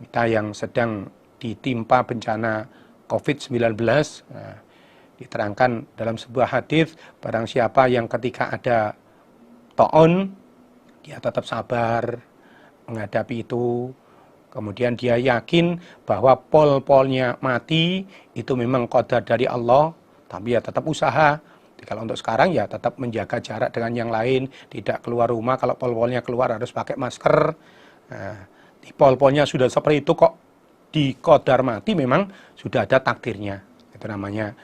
kita yang sedang ditimpa bencana COVID-19, nah, diterangkan dalam sebuah hadis, barang siapa yang ketika ada ta'un, dia tetap sabar menghadapi itu, kemudian dia yakin bahwa pol-polnya mati, itu memang qadar dari Allah, tapi ya tetap usaha. Kalau untuk sekarang ya tetap menjaga jarak dengan yang lain, tidak keluar rumah, kalau pol-polnya keluar harus pakai masker. Nah, di pol-polnya sudah seperti itu kok di qadar mati, memang sudah ada takdirnya. Itu namanya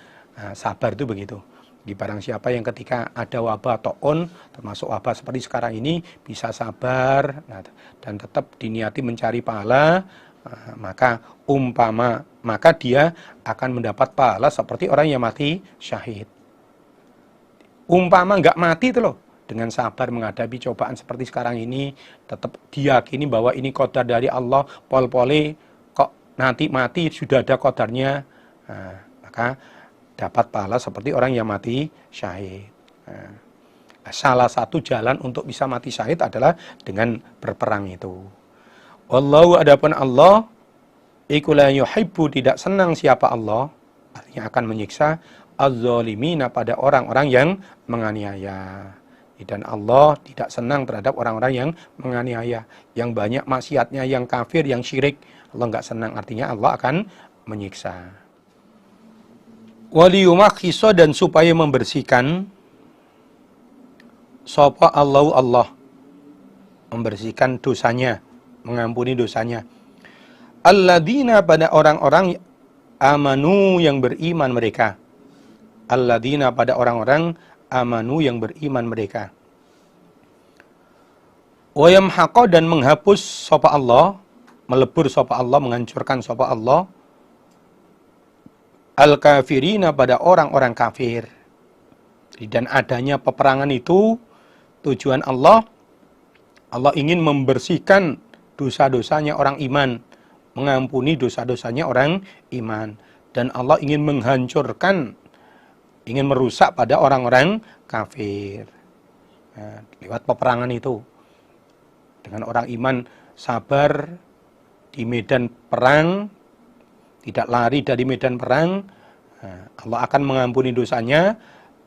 sabar, itu begitu. Di barang siapa yang ketika ada wabah ta'un, termasuk wabah seperti sekarang ini, bisa sabar, nah, dan tetap diniati mencari pahala, maka dia akan mendapat pahala seperti orang yang mati syahid. Umpama nggak mati itu loh, dengan sabar menghadapi cobaan seperti sekarang ini, tetap diyakini bahwa ini qadar dari Allah, pol-pole kok nanti mati sudah ada qadarnya, nah, maka dapat pahala seperti orang yang mati syahid. Nah, salah satu jalan untuk bisa mati syahid adalah dengan berperang itu. Wallahu, adapun Allah, iku la yuhibbu, tidak senang siapa Allah, artinya akan menyiksa az-zalimina, pada orang-orang yang menganiaya. Dan Allah tidak senang terhadap orang-orang yang menganiaya, yang banyak maksiatnya, yang kafir, yang syirik. Allah nggak senang, artinya Allah akan menyiksa. Waliyumakhiso, dan supaya membersihkan sapa Allah membersihkan dosanya, mengampuni dosanya. Alladzina, pada orang-orang amanu, yang beriman mereka. Alladzina, pada orang-orang amanu, yang beriman mereka. Wa yamhaqa, dan menghapus sapa Allah, melebur sapa Allah, menghancurkan sapa Allah al-kafirina, pada orang-orang kafir. Dan adanya peperangan itu tujuan Allah ingin membersihkan dosa-dosanya orang iman, mengampuni dosa-dosanya orang iman, dan Allah ingin menghancurkan, ingin merusak pada orang-orang kafir. Nah, lewat peperangan itu, dengan orang iman sabar di medan perang, tidak lari dari medan perang, Allah akan mengampuni dosanya,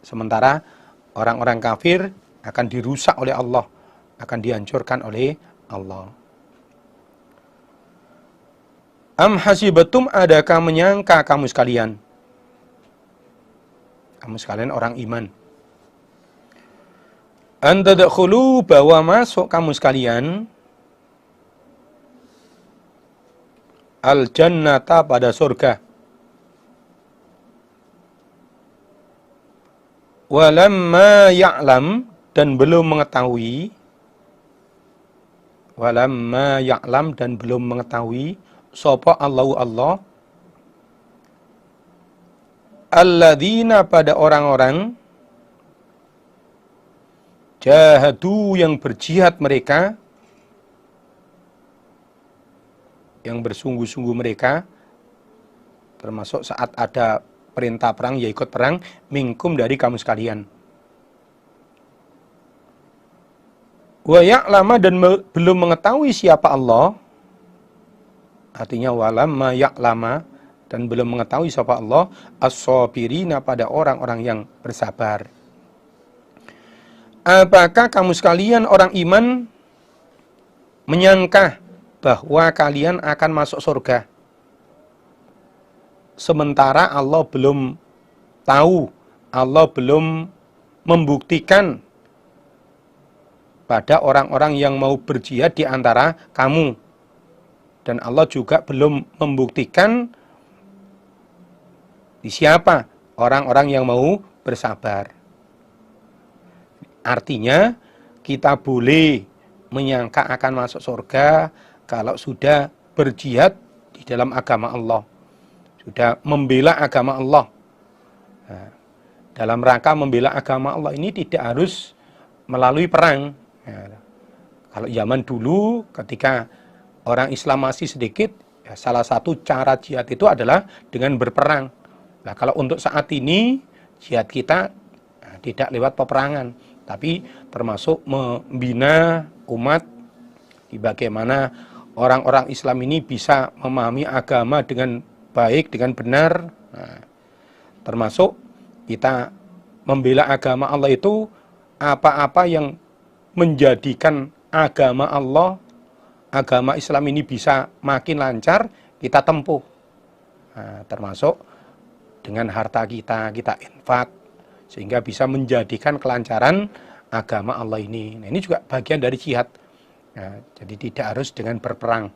sementara orang-orang kafir akan dirusak oleh Allah, akan dihancurkan oleh Allah. Am hasibatum, adakah menyangka kamu sekalian orang iman, an tadkhulu, bahwa masuk kamu sekalian al-jannata, pada surga, walamma ya'lam, dan belum mengetahui, sapa Allah alladzina, pada orang-orang jahadu, yang berjihad mereka, yang bersungguh-sungguh mereka, termasuk saat ada perintah perang, ya ikut perang, minkum, dari kamu sekalian. Wa ya'lama dan belum mengetahui siapa Allah. Artinya walamma ya'lama dan belum mengetahui siapa Allah as-sabirina pada orang-orang yang bersabar. Apakah kamu sekalian orang iman menyangka bahwa kalian akan masuk surga sementara Allah belum tahu, Allah belum membuktikan pada orang-orang yang mau berjihad di antara kamu, dan Allah juga belum membuktikan di siapa orang-orang yang mau bersabar. Artinya kita boleh menyangka akan masuk surga kalau sudah berjihad di dalam agama Allah, sudah membela agama Allah. Nah, dalam rangka membela agama Allah ini tidak harus melalui perang. Nah, kalau zaman dulu ketika orang Islam masih sedikit, ya salah satu cara jihad itu adalah dengan berperang. Nah, kalau untuk saat ini jihad kita tidak lewat peperangan, tapi termasuk membina umat di bagaimana orang-orang Islam ini bisa memahami agama dengan baik, dengan benar. Nah, termasuk kita membela agama Allah itu apa-apa yang menjadikan agama Allah, agama Islam ini bisa makin lancar, kita tempuh. Nah, termasuk dengan harta kita, kita infak, sehingga bisa menjadikan kelancaran agama Allah ini. Nah, ini juga bagian dari jihad. Nah, jadi tidak harus dengan berperang.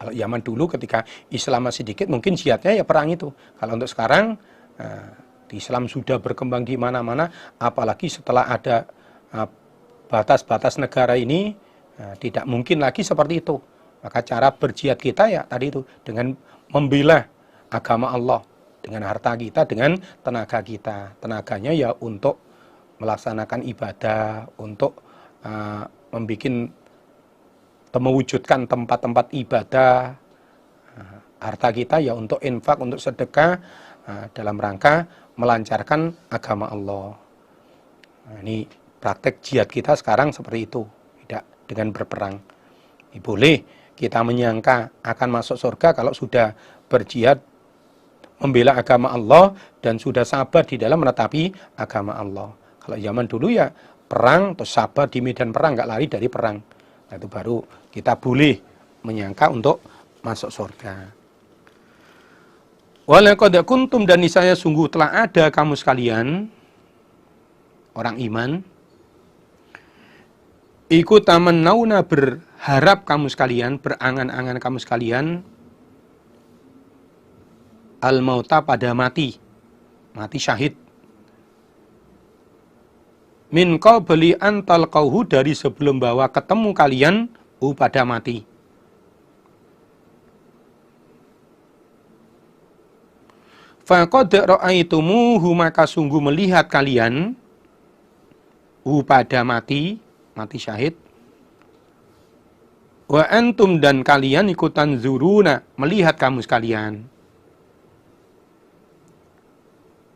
Kalau zaman dulu ketika Islam masih sedikit, mungkin jihadnya ya perang itu. Kalau untuk sekarang, di Islam sudah berkembang di mana-mana, apalagi setelah ada batas-batas negara ini, tidak mungkin lagi seperti itu. Maka cara berjihad kita ya tadi itu, dengan membela agama Allah, dengan harta kita, dengan tenaga kita. Tenaganya ya untuk melaksanakan ibadah, untuk mewujudkan tempat-tempat ibadah. Harta kita ya untuk infak, untuk sedekah, dalam rangka melancarkan agama Allah. Nah, ini praktek jihad kita sekarang seperti itu, tidak dengan berperang. Ini boleh kita menyangka akan masuk surga kalau sudah berjihad membela agama Allah dan sudah sabar di dalam menetapi agama Allah. Kalau zaman dulu ya perang, terus sabar di medan perang, nggak lari dari perang. Nah, itu baru kita boleh menyangka untuk masuk surga. Walaqad kuntum, dan niscaya sungguh telah ada kamu sekalian orang iman, iku tamannauna, berharap kamu sekalian, berangan-angan kamu sekalian, al-mauta, pada mati syahid, min qabli an talqauhu, dari sebelum bahwa ketemu kalian pada mati. Faqad ra'aitumuhu, maka sungguh melihat kalian pada mati syahid, wa antum, dan kalian ikutan zuruna, melihat kamu sekalian.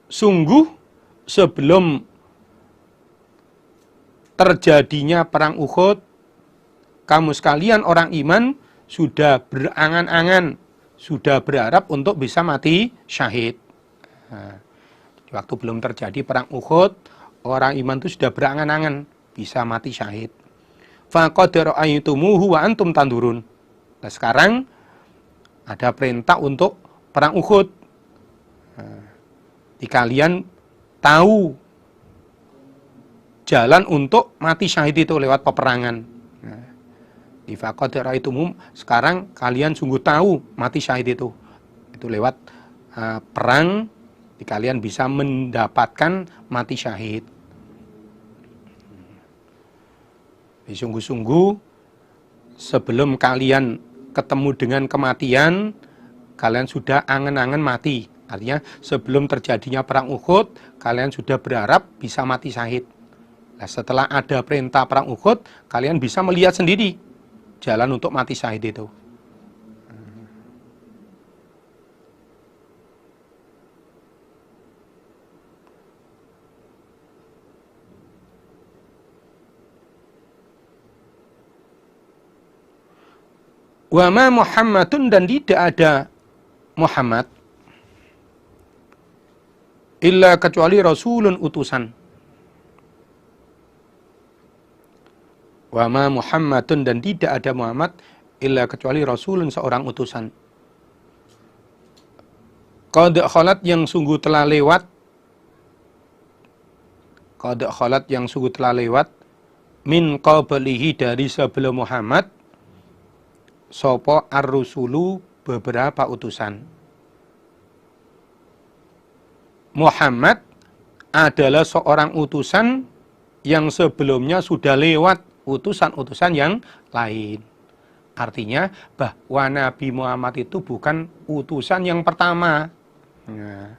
Sungguh sebelum terjadinya perang Uhud, kamu sekalian orang iman sudah berangan-angan, sudah berharap untuk bisa mati syahid. Nah, waktu belum terjadi perang Uhud, orang iman itu sudah berangan-angan bisa mati syahid. Faqad ra'aitumuhu wa antum tandurun. Nah, sekarang ada perintah untuk perang Uhud. Nah, di kalian tahu jalan untuk mati syahid itu lewat peperangan. Nah, di faqad ra'aitumuhu, sekarang kalian sungguh tahu mati syahid itu lewat perang, di kalian bisa mendapatkan mati syahid. Sungguh-sungguh sebelum kalian ketemu dengan kematian, kalian sudah angen-angen mati. Artinya sebelum terjadinya perang Uhud, kalian sudah berharap bisa mati syahid. Nah, setelah ada perintah perang Uhud, kalian bisa melihat sendiri jalan untuk mati syahid itu. Wa ma Muhammadun, dan tidak ada Muhammad illa kecuali rasulun, utusan. Wa ma Muhammadun, dan tidak ada Muhammad illa kecuali rasulun, seorang utusan. Qad khalat, yang sungguh telah lewat. Qad khalat, yang sungguh telah lewat. Min qablihi, dari sebelum Muhammad. Sopo ar-rusulu, beberapa utusan. Muhammad adalah seorang utusan yang sebelumnya sudah lewat utusan-utusan yang lain. Artinya bahwa Nabi Muhammad itu bukan utusan yang pertama. Nah,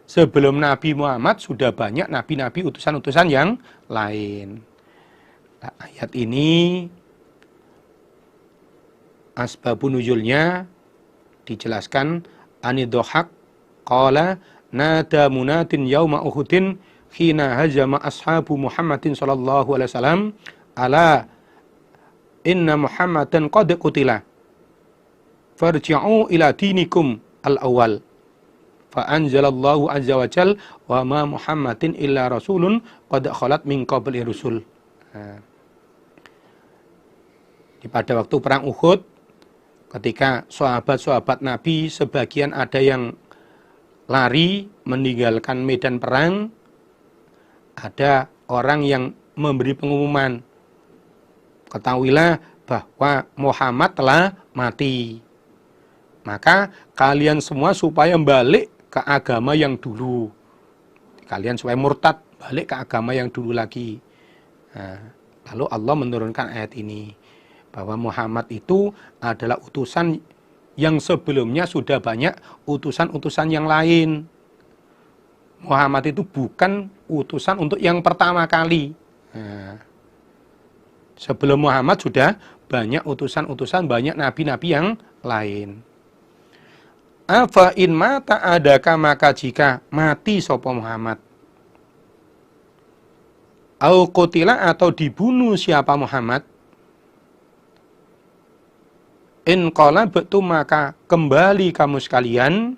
sebelum Nabi Muhammad sudah banyak nabi-nabi, utusan-utusan yang lain. Nah, ayat ini asbabun nuzulnya dijelaskan. Anidhohak qala nada munatin yauma uhudin khina hajama ashabu Muhammadin sallallahu alaihi wasallam ala inna Muhammadan qad qutila farji'u ila dinikum al-awwal. Fa anzalallahu azza wa jal wa ma Muhammadin illa rasulun qad khalat min qabli rusul. Pada waktu perang Uhud, ketika sahabat-sahabat Nabi sebagian ada yang lari meninggalkan medan perang, ada orang yang memberi pengumuman, ketahuilah bahwa Muhammad telah mati. Maka kalian semua supaya balik ke agama yang dulu. Kalian supaya murtad, balik ke agama yang dulu lagi. Nah, lalu Allah menurunkan ayat ini, bahwa Muhammad itu adalah utusan yang sebelumnya sudah banyak utusan-utusan yang lain. Muhammad itu bukan utusan untuk yang pertama kali. Nah, sebelum Muhammad sudah banyak utusan-utusan, banyak nabi-nabi yang lain. Afa in mata adaka, maka jika mati sapa Muhammad, au qutila, atau dibunuh siapa Muhammad, in qalabtum, maka kembali kamu sekalian,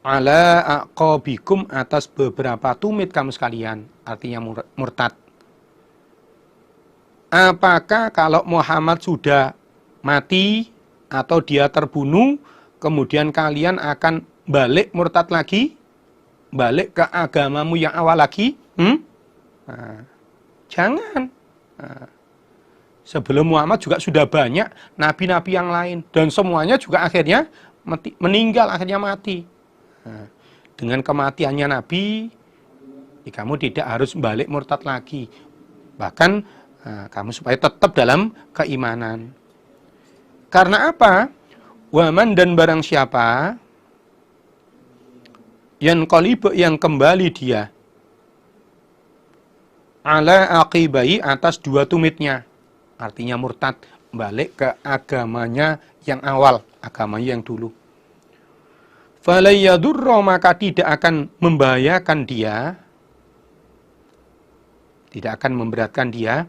ala aqabikum, atas beberapa tumit kamu sekalian, artinya murtad. Apakah kalau Muhammad sudah mati atau dia terbunuh, kemudian kalian akan balik murtad lagi? Balik ke agamamu yang awal lagi? Nah, jangan. Nah, sebelum Muhammad juga sudah banyak nabi-nabi yang lain. Dan semuanya juga akhirnya meninggal, akhirnya mati. Nah, dengan kematiannya Nabi, kamu tidak harus balik murtad lagi. Bahkan kamu supaya tetap dalam keimanan. Karena apa? Waman, dan barang siapa yang qalibu, yang kembali dia, ala aqibai, atas dua tumitnya, artinya murtad, balik ke agamanya yang awal, agamanya yang dulu. Falayyadurra, maka tidak akan membahayakan dia, tidak akan memberatkan dia,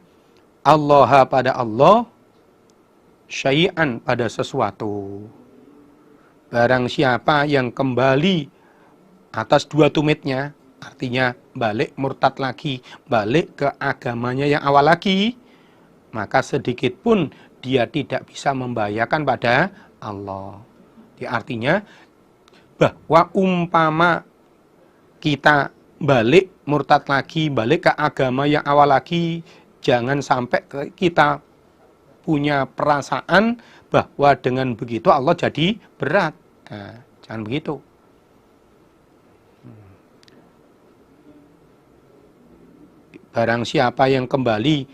Allah, pada Allah, syai'an, pada sesuatu. Barang siapa yang kembali atas dua tumitnya, artinya balik murtad lagi, balik ke agamanya yang awal lagi, maka sedikit pun dia tidak bisa membahayakan pada Allah. Artinya bahwa umpama kita balik murtad lagi, balik ke agama yang awal lagi, jangan sampai kita punya perasaan bahwa dengan begitu Allah jadi berat. Nah, jangan begitu. Barang siapa yang kembali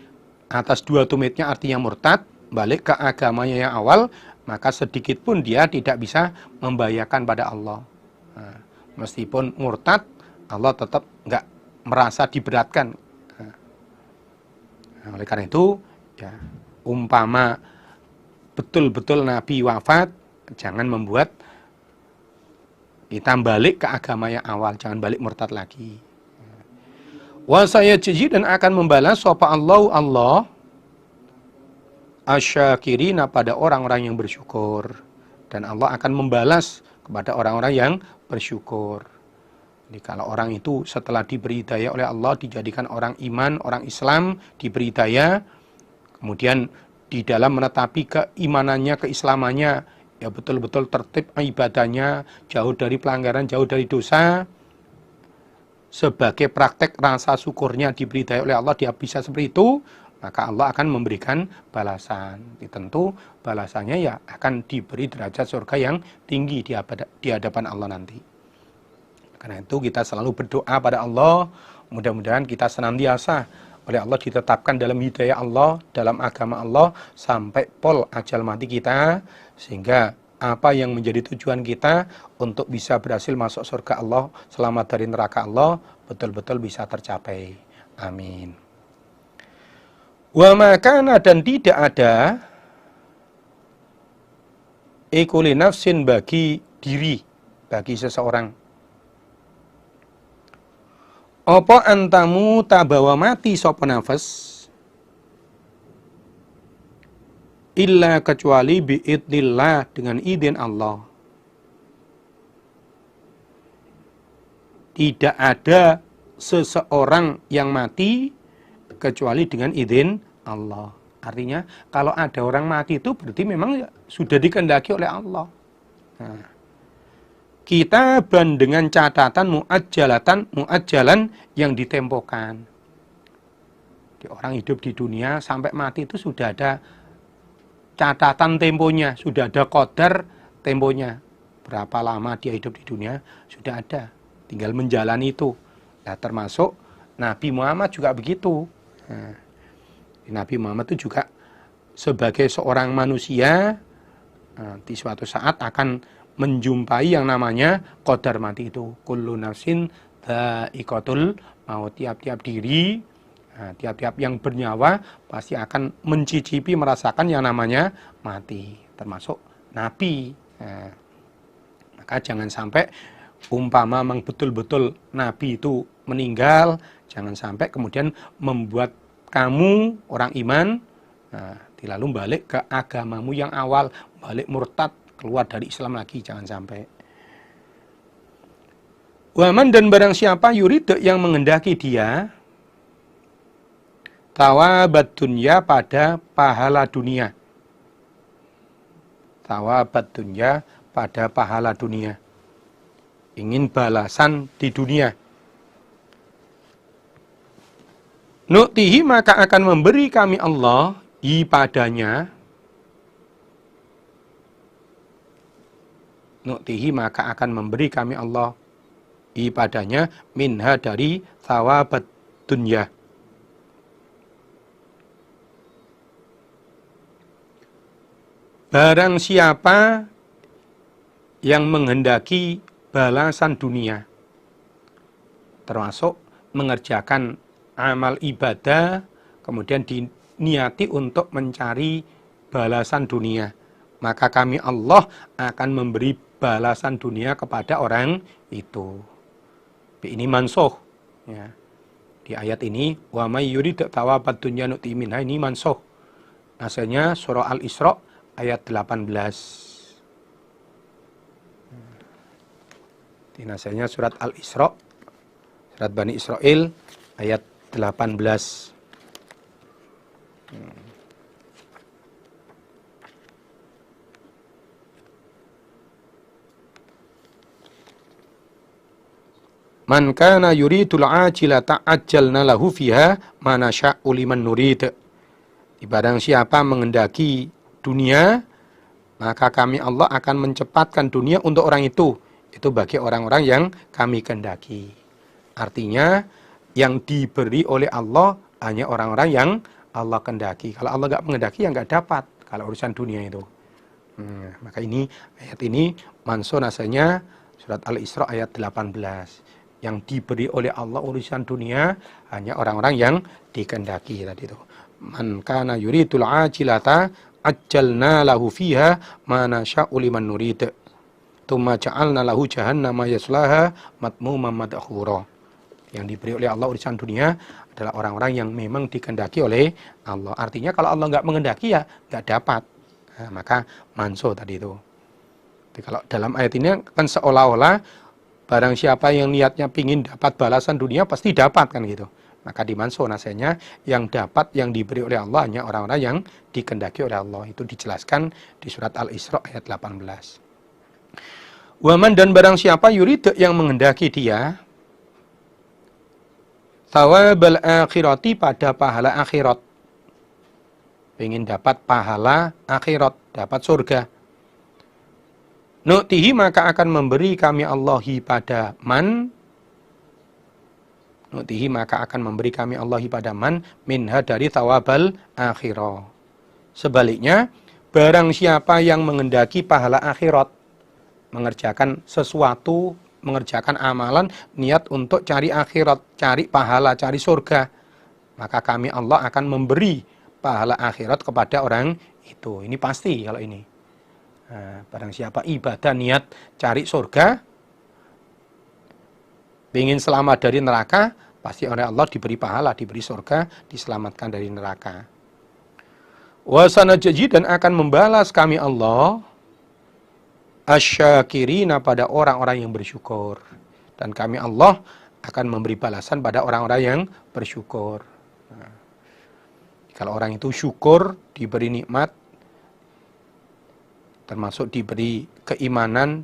atas dua tumitnya, artinya murtad, balik ke agamanya yang awal, maka sedikit pun dia tidak bisa membahayakan pada Allah. Nah, meskipun murtad, Allah tetap nggak merasa diberatkan. Nah, oleh karena itu, ya, umpama betul-betul Nabi wafat, jangan membuat kita balik ke agama yang awal, jangan balik murtad lagi. Wa sayajzi, dan akan membalas sapa Allah asyakirina, pada orang-orang yang bersyukur. Dan Allah akan membalas kepada orang-orang yang bersyukur. Jadi kalau orang itu setelah diberi hidayah oleh Allah, dijadikan orang iman, orang Islam, diberi hidayah, kemudian di dalam menetapi keimanannya, keislamannya, ya betul-betul tertib ibadahnya, jauh dari pelanggaran, jauh dari dosa, sebagai praktek rasa syukurnya diberi hidayah oleh Allah, dia bisa seperti itu, maka Allah akan memberikan balasan. Tentu balasannya ya akan diberi derajat surga yang tinggi di hadapan Allah nanti. Karena itu kita selalu berdoa pada Allah, mudah-mudahan kita senantiasa oleh Allah ditetapkan dalam hidayah Allah, dalam agama Allah, sampai pol ajal mati kita, sehingga apa yang menjadi tujuan kita untuk bisa berhasil masuk surga Allah, selamat dari neraka Allah, betul-betul bisa tercapai. Amin. Wa makana, dan tidak ada ikuli nafsin, bagi diri, bagi seseorang, apa antamu tabawa mati sapa nafas, illa kecuali biidnillah, dengan izin Allah. Tidak ada seseorang yang mati kecuali dengan izin Allah. Artinya kalau ada orang mati itu berarti memang sudah dikehendaki oleh Allah. Nah, kitaban, dengan catatan, muajjalan yang ditempokan. Di orang hidup di dunia sampai mati itu sudah ada catatan temponya, sudah ada qadar temponya. Berapa lama dia hidup di dunia sudah ada, tinggal menjalani itu. Nah, termasuk Nabi Muhammad juga begitu. Nah, Nabi Muhammad itu juga sebagai seorang manusia, di suatu saat akan menjumpai yang namanya qadar mati itu. Kullu nafsin dha'iqatul maut. Tiap-tiap diri, tiap-tiap yang bernyawa pasti akan mencicipi, merasakan yang namanya mati. Termasuk Nabi. Maka jangan sampai umpama memang betul-betul Nabi itu meninggal, jangan sampai kemudian membuat kamu orang iman lalu balik ke agamamu yang awal, balik murtad, keluar dari Islam lagi, jangan sampai. Waman, dan barang siapa yurid, yang menghendaki dia tawabat dunya, pada pahala dunia. Tawabat dunya, pada pahala dunia. Ingin balasan di dunia. Nu'tihi, maka akan memberi kami Allah padanya. Nu'tihi, maka akan memberi kami Allah padanya, minha, dari thawabat dunya. Barang siapa yang menghendaki balasan dunia, termasuk mengerjakan amal ibadah, kemudian diniati untuk mencari balasan dunia, maka kami Allah akan memberi balasan dunia kepada orang itu. Ini mansuh. Ya. Di ayat ini, wa may yurid thawabat dunya nu'ti minha, ini mansuh. Asalnya surah Al-Isra ayat 18. Ini asalnya surat Al-Isra, surat Bani Israel ayat 18. Man kana yuridul ajila ta'ajjalna lahu fiha ma nasya'u liman nurid. Barang siapa menghendaki dunia, maka kami Allah akan mencepatkan dunia untuk orang itu. Itu bagi orang-orang yang kami kehendaki. Artinya yang diberi oleh Allah hanya orang-orang yang Allah kehendaki. Kalau Allah nggak menghendaki, ya nggak dapat. Kalau urusan dunia itu. Maka ini ayat ini mansuh nasanya surat Al-Isra ayat 18. Yang diberi oleh Allah urusan dunia hanya orang-orang yang dikehendaki tadi itu. Man kana yuridul ajilata ajjalna lahu fiha ma nasya'u liman nurid. Tsumma ja'alna lahu jahannama yaslaha madmuman madhura. Yang diberi oleh Allah urusan dunia adalah orang-orang yang memang dikehendaki oleh Allah. Artinya kalau Allah nggak mengendaki ya nggak dapat. Nah, maka manso tadi itu. Jadi kalau dalam ayat ini kan seolah-olah barang siapa yang niatnya pingin dapat balasan dunia pasti dapat kan gitu. Maka di manso nasihatnya yang dapat yang diberi oleh Allah hanya orang-orang yang dikehendaki oleh Allah. Itu dijelaskan di surat Al-Isra ayat 18. Waman dan barang siapa yurid yang menghendaki dia thawabal akhirati pada pahala akhirat. Pengen dapat pahala akhirat, dapat surga. Nu'tihi maka akan memberi kami Allahi pada man. Nu'tihi maka akan memberi kami Allahi pada man minha dari thawabal akhirah. Sebaliknya, barang siapa yang menghendaki pahala akhirat, mengerjakan sesuatu, mengerjakan amalan, niat untuk cari akhirat, cari pahala, cari surga, maka kami Allah akan memberi pahala akhirat kepada orang itu. Ini pasti kalau ini. Nah, barang siapa ibadah niat cari surga, ingin selamat dari neraka, pasti oleh Allah diberi pahala, diberi surga, diselamatkan dari neraka. Wasanajji dan akan membalas kami Allah asyakirina pada orang-orang yang bersyukur. Dan kami Allah akan memberi balasan pada orang-orang yang bersyukur. Nah, kalau orang itu syukur, diberi nikmat, termasuk diberi keimanan,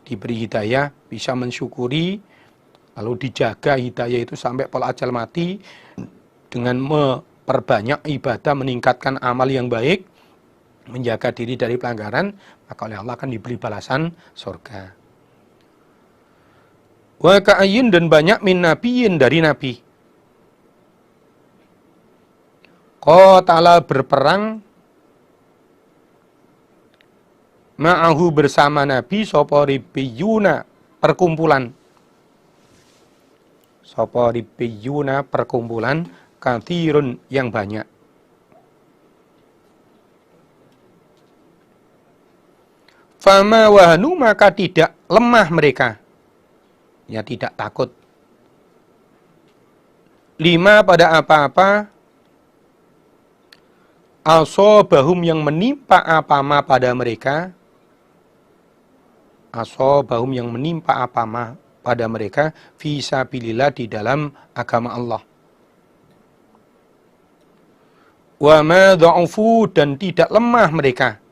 diberi hidayah, bisa mensyukuri, lalu dijaga hidayah itu sampai pola ajal mati, dengan memperbanyak ibadah, meningkatkan amal yang baik, menjaga diri dari pelanggaran, maka oleh Allah akan diberi balasan surga. Wa ka'ayyin dan banyak min nabiyyin dari nabi. Qatala berperang ma'ahu bersama nabi sapa ribiyuna perkumpulan. Sapa ribiyuna perkumpulan kathirun yang banyak. Fama wahanu maka tidak lemah mereka. Ya tidak takut. Lima pada apa-apa. Asobahum yang menimpa apa-ma pada mereka. Asobahum yang menimpa apa-ma pada mereka. Fisabilillah di dalam agama Allah. Wa ma dha'ufu dan tidak lemah mereka.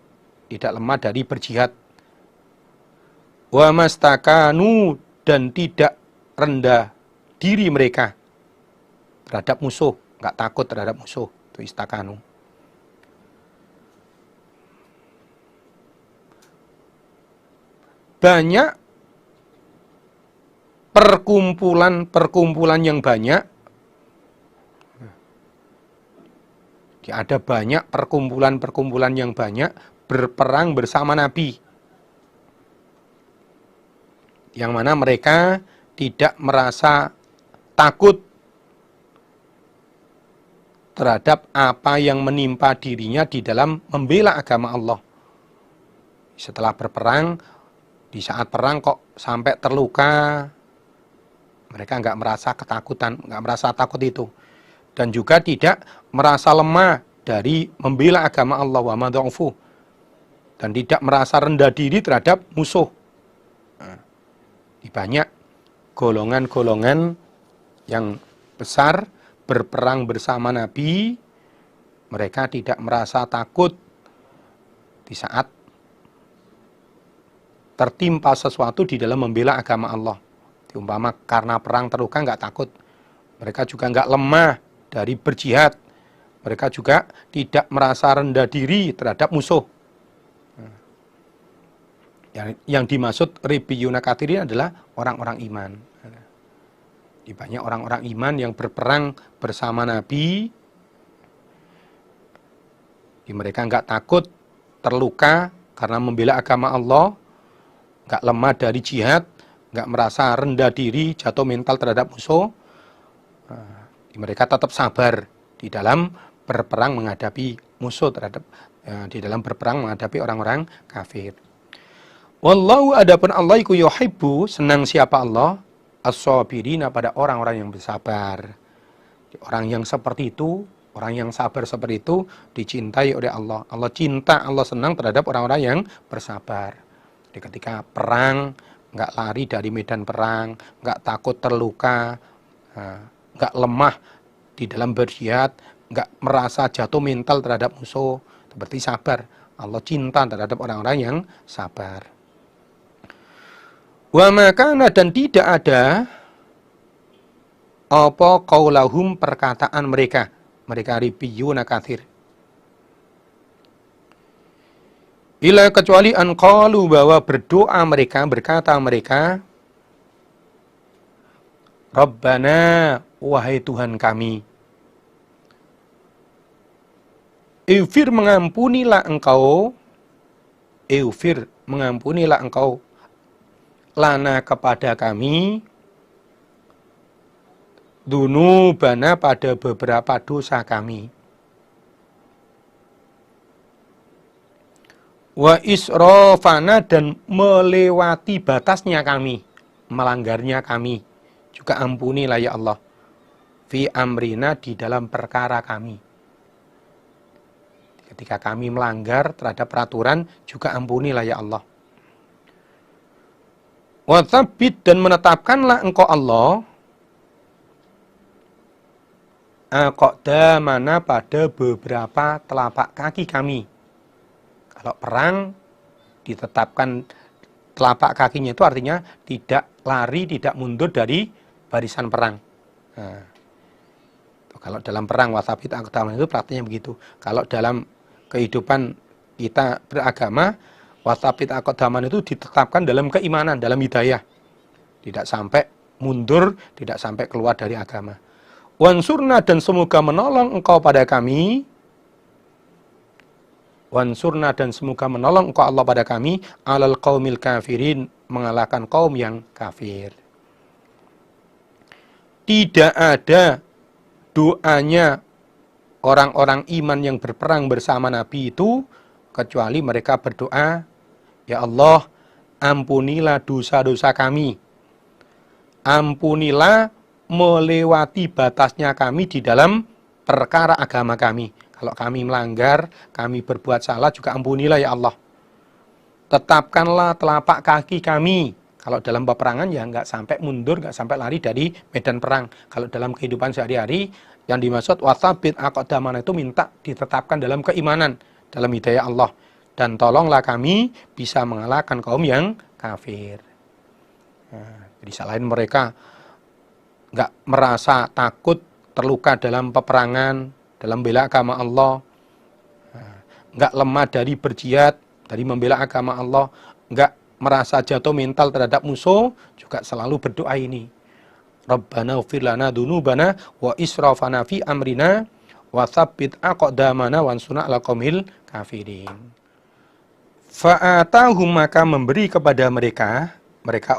Tidak lemah dari berjihad. Wa mastakanu dan tidak rendah diri mereka terhadap musuh, enggak takut terhadap musuh, itu istakanu. Banyak perkumpulan yang banyak. Ada banyak perkumpulan yang banyak berperang bersama Nabi. Yang mana mereka tidak merasa takut terhadap apa yang menimpa dirinya di dalam membela agama Allah. Setelah berperang, di saat perang kok sampai terluka, mereka nggak merasa ketakutan, nggak merasa takut itu. Dan juga tidak merasa lemah dari membela agama Allah wa madha'ufu. Dan tidak merasa rendah diri terhadap musuh. Banyak golongan-golongan yang besar berperang bersama Nabi, mereka tidak merasa takut di saat tertimpa sesuatu di dalam membela agama Allah. Umpama karena perang terluka nggak takut, mereka juga nggak lemah dari berjihad, mereka juga tidak merasa rendah diri terhadap musuh. Yang dimaksud ribiyuna katsirin adalah orang-orang iman. Banyak orang-orang iman yang berperang bersama Nabi. Mereka enggak takut terluka karena membela agama Allah, enggak lemah dari jihad, enggak merasa rendah diri, jatuh mental terhadap musuh. Mereka tetap sabar di dalam berperang menghadapi musuh di dalam berperang menghadapi orang-orang kafir. Wallahu adapun Allah iku yuhibbu senang siapa Allah as-sabirina, pada orang-orang yang bersabar. Orang yang seperti itu, orang yang sabar seperti itu dicintai oleh Allah. Allah cinta, Allah senang terhadap orang-orang yang bersabar. Jadi ketika perang, nggak lari dari medan perang, nggak takut terluka, nggak lemah di dalam berjihad, nggak merasa jatuh mental terhadap musuh, seperti sabar. Allah cinta terhadap orang-orang yang sabar. Wa makana, dan tidak ada apa qaulahum, perkataan mereka ribiyuna kathir, ila kecuali an qalu, bahwa berdoa mereka, berkata mereka, Rabbana, wahai Tuhan kami, Ighfir, mengampunilah engkau, Ighfir, mengampunilah engkau, lana, kepada kami, dunubana, pada beberapa dosa kami, wa israfana, dan melewati batasnya kami, melanggarnya kami, juga ampunilah ya Allah, fi amrina, di dalam perkara kami. Ketika kami melanggar terhadap peraturan, juga ampunilah ya Allah. Wa tsabbit, dan menetapkanlah engkau Allah, aqdamana, pada beberapa telapak kaki kami. Kalau perang, ditetapkan telapak kakinya, itu artinya tidak lari, tidak mundur dari barisan perang. Nah, kalau dalam perang, wasabit aqdamana, itu praktiknya begitu. Kalau dalam kehidupan kita beragama, wasabit aqdamana itu ditetapkan dalam keimanan, dalam hidayah. Tidak sampai mundur, tidak sampai keluar dari agama. Wansurna, dan semoga menolong engkau pada kami, wansurna, dan semoga menolong engkau Allah pada kami, alal qaumil kafirin, mengalahkan kaum yang kafir. Tidak ada doanya orang-orang iman yang berperang bersama Nabi itu, kecuali mereka berdoa, ya Allah, ampunilah dosa-dosa kami, ampunilah melewati batasnya kami di dalam perkara agama kami. Kalau kami melanggar, kami berbuat salah, juga ampunilah ya Allah. Tetapkanlah telapak kaki kami. Kalau dalam peperangan ya nggak sampai mundur, nggak sampai lari dari medan perang. Kalau dalam kehidupan sehari-hari, yang dimaksud wasabit aqdamana itu minta ditetapkan dalam keimanan, dalam hidayah Allah. Dan tolonglah kami bisa mengalahkan kaum yang kafir. Nah, jadi selain mereka nggak merasa takut terluka dalam peperangan, dalam bela agama Allah, nggak lemah dari berjihad, dari membela agama Allah, nggak merasa jatuh mental terhadap musuh, juga selalu berdoa ini. Rabbana ighfir lana dzunubana wa israfana fi amrina wa tsabbit aqdamana wansurna 'alal qaumil kafirin. Fa'atahum, maka memberi kepada mereka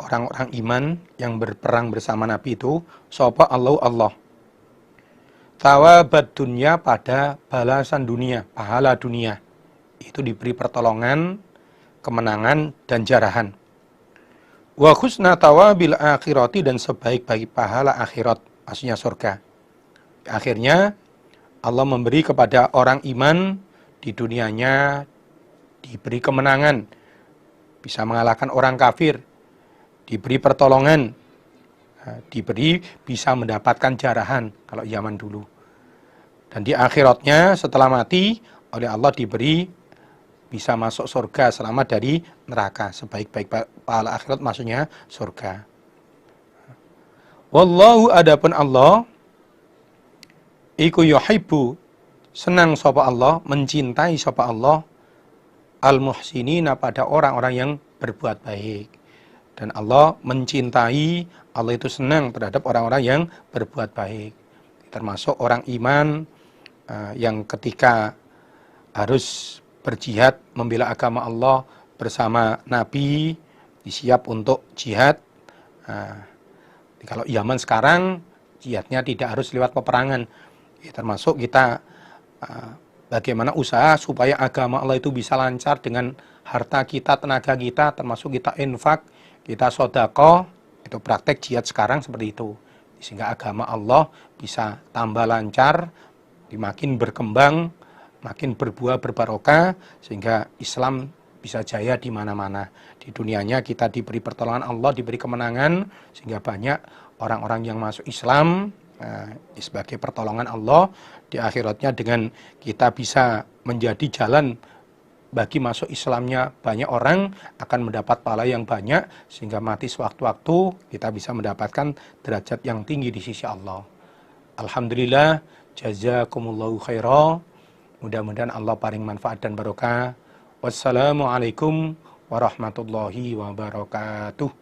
orang-orang iman yang berperang bersama Nabi itu, sapa Allah, thawabat dunya, pada balasan dunia, pahala dunia. Itu diberi pertolongan, kemenangan, dan jarahan. Wa husna thawabil akhirati, dan sebaik-baik pahala akhirat, maksudnya surga. Akhirnya Allah memberi kepada orang iman di dunianya, diberi kemenangan, bisa mengalahkan orang kafir, diberi pertolongan, diberi bisa mendapatkan jarahan kalau zaman dulu. Dan di akhiratnya setelah mati oleh Allah diberi bisa masuk surga, selamat dari neraka. Sebaik-baik pahala akhirat maksudnya surga. Wallahu, adapun Allah, iku yuhibbu, senang sapa Allah, mencintai sapa Allah, al-muhsinina, pada orang-orang yang berbuat baik. Dan Allah mencintai, Allah itu senang terhadap orang-orang yang berbuat baik. Termasuk orang iman yang ketika harus berjihad membela agama Allah bersama Nabi, disiap untuk jihad. Kalau zaman sekarang jihadnya tidak harus lewat peperangan. Termasuk kita bagaimana usaha supaya agama Allah itu bisa lancar dengan harta kita, tenaga kita, termasuk kita infak, kita sedekah, Itu praktek jihad sekarang seperti itu. Sehingga agama Allah bisa tambah lancar, makin berkembang, makin berbuah berbarokah, sehingga Islam bisa jaya di mana-mana. Di dunianya kita diberi pertolongan Allah, diberi kemenangan, sehingga banyak orang-orang yang masuk Islam sebagai pertolongan Allah. Di akhiratnya dengan kita bisa menjadi jalan bagi masuk Islamnya banyak orang, akan mendapat pahala yang banyak, sehingga mati sewaktu-waktu kita bisa mendapatkan derajat yang tinggi di sisi Allah. Alhamdulillah, jazakumullahu khairan. Mudah-mudahan Allah paling manfaat dan barokah. Wassalamualaikum warahmatullahi wabarakatuh.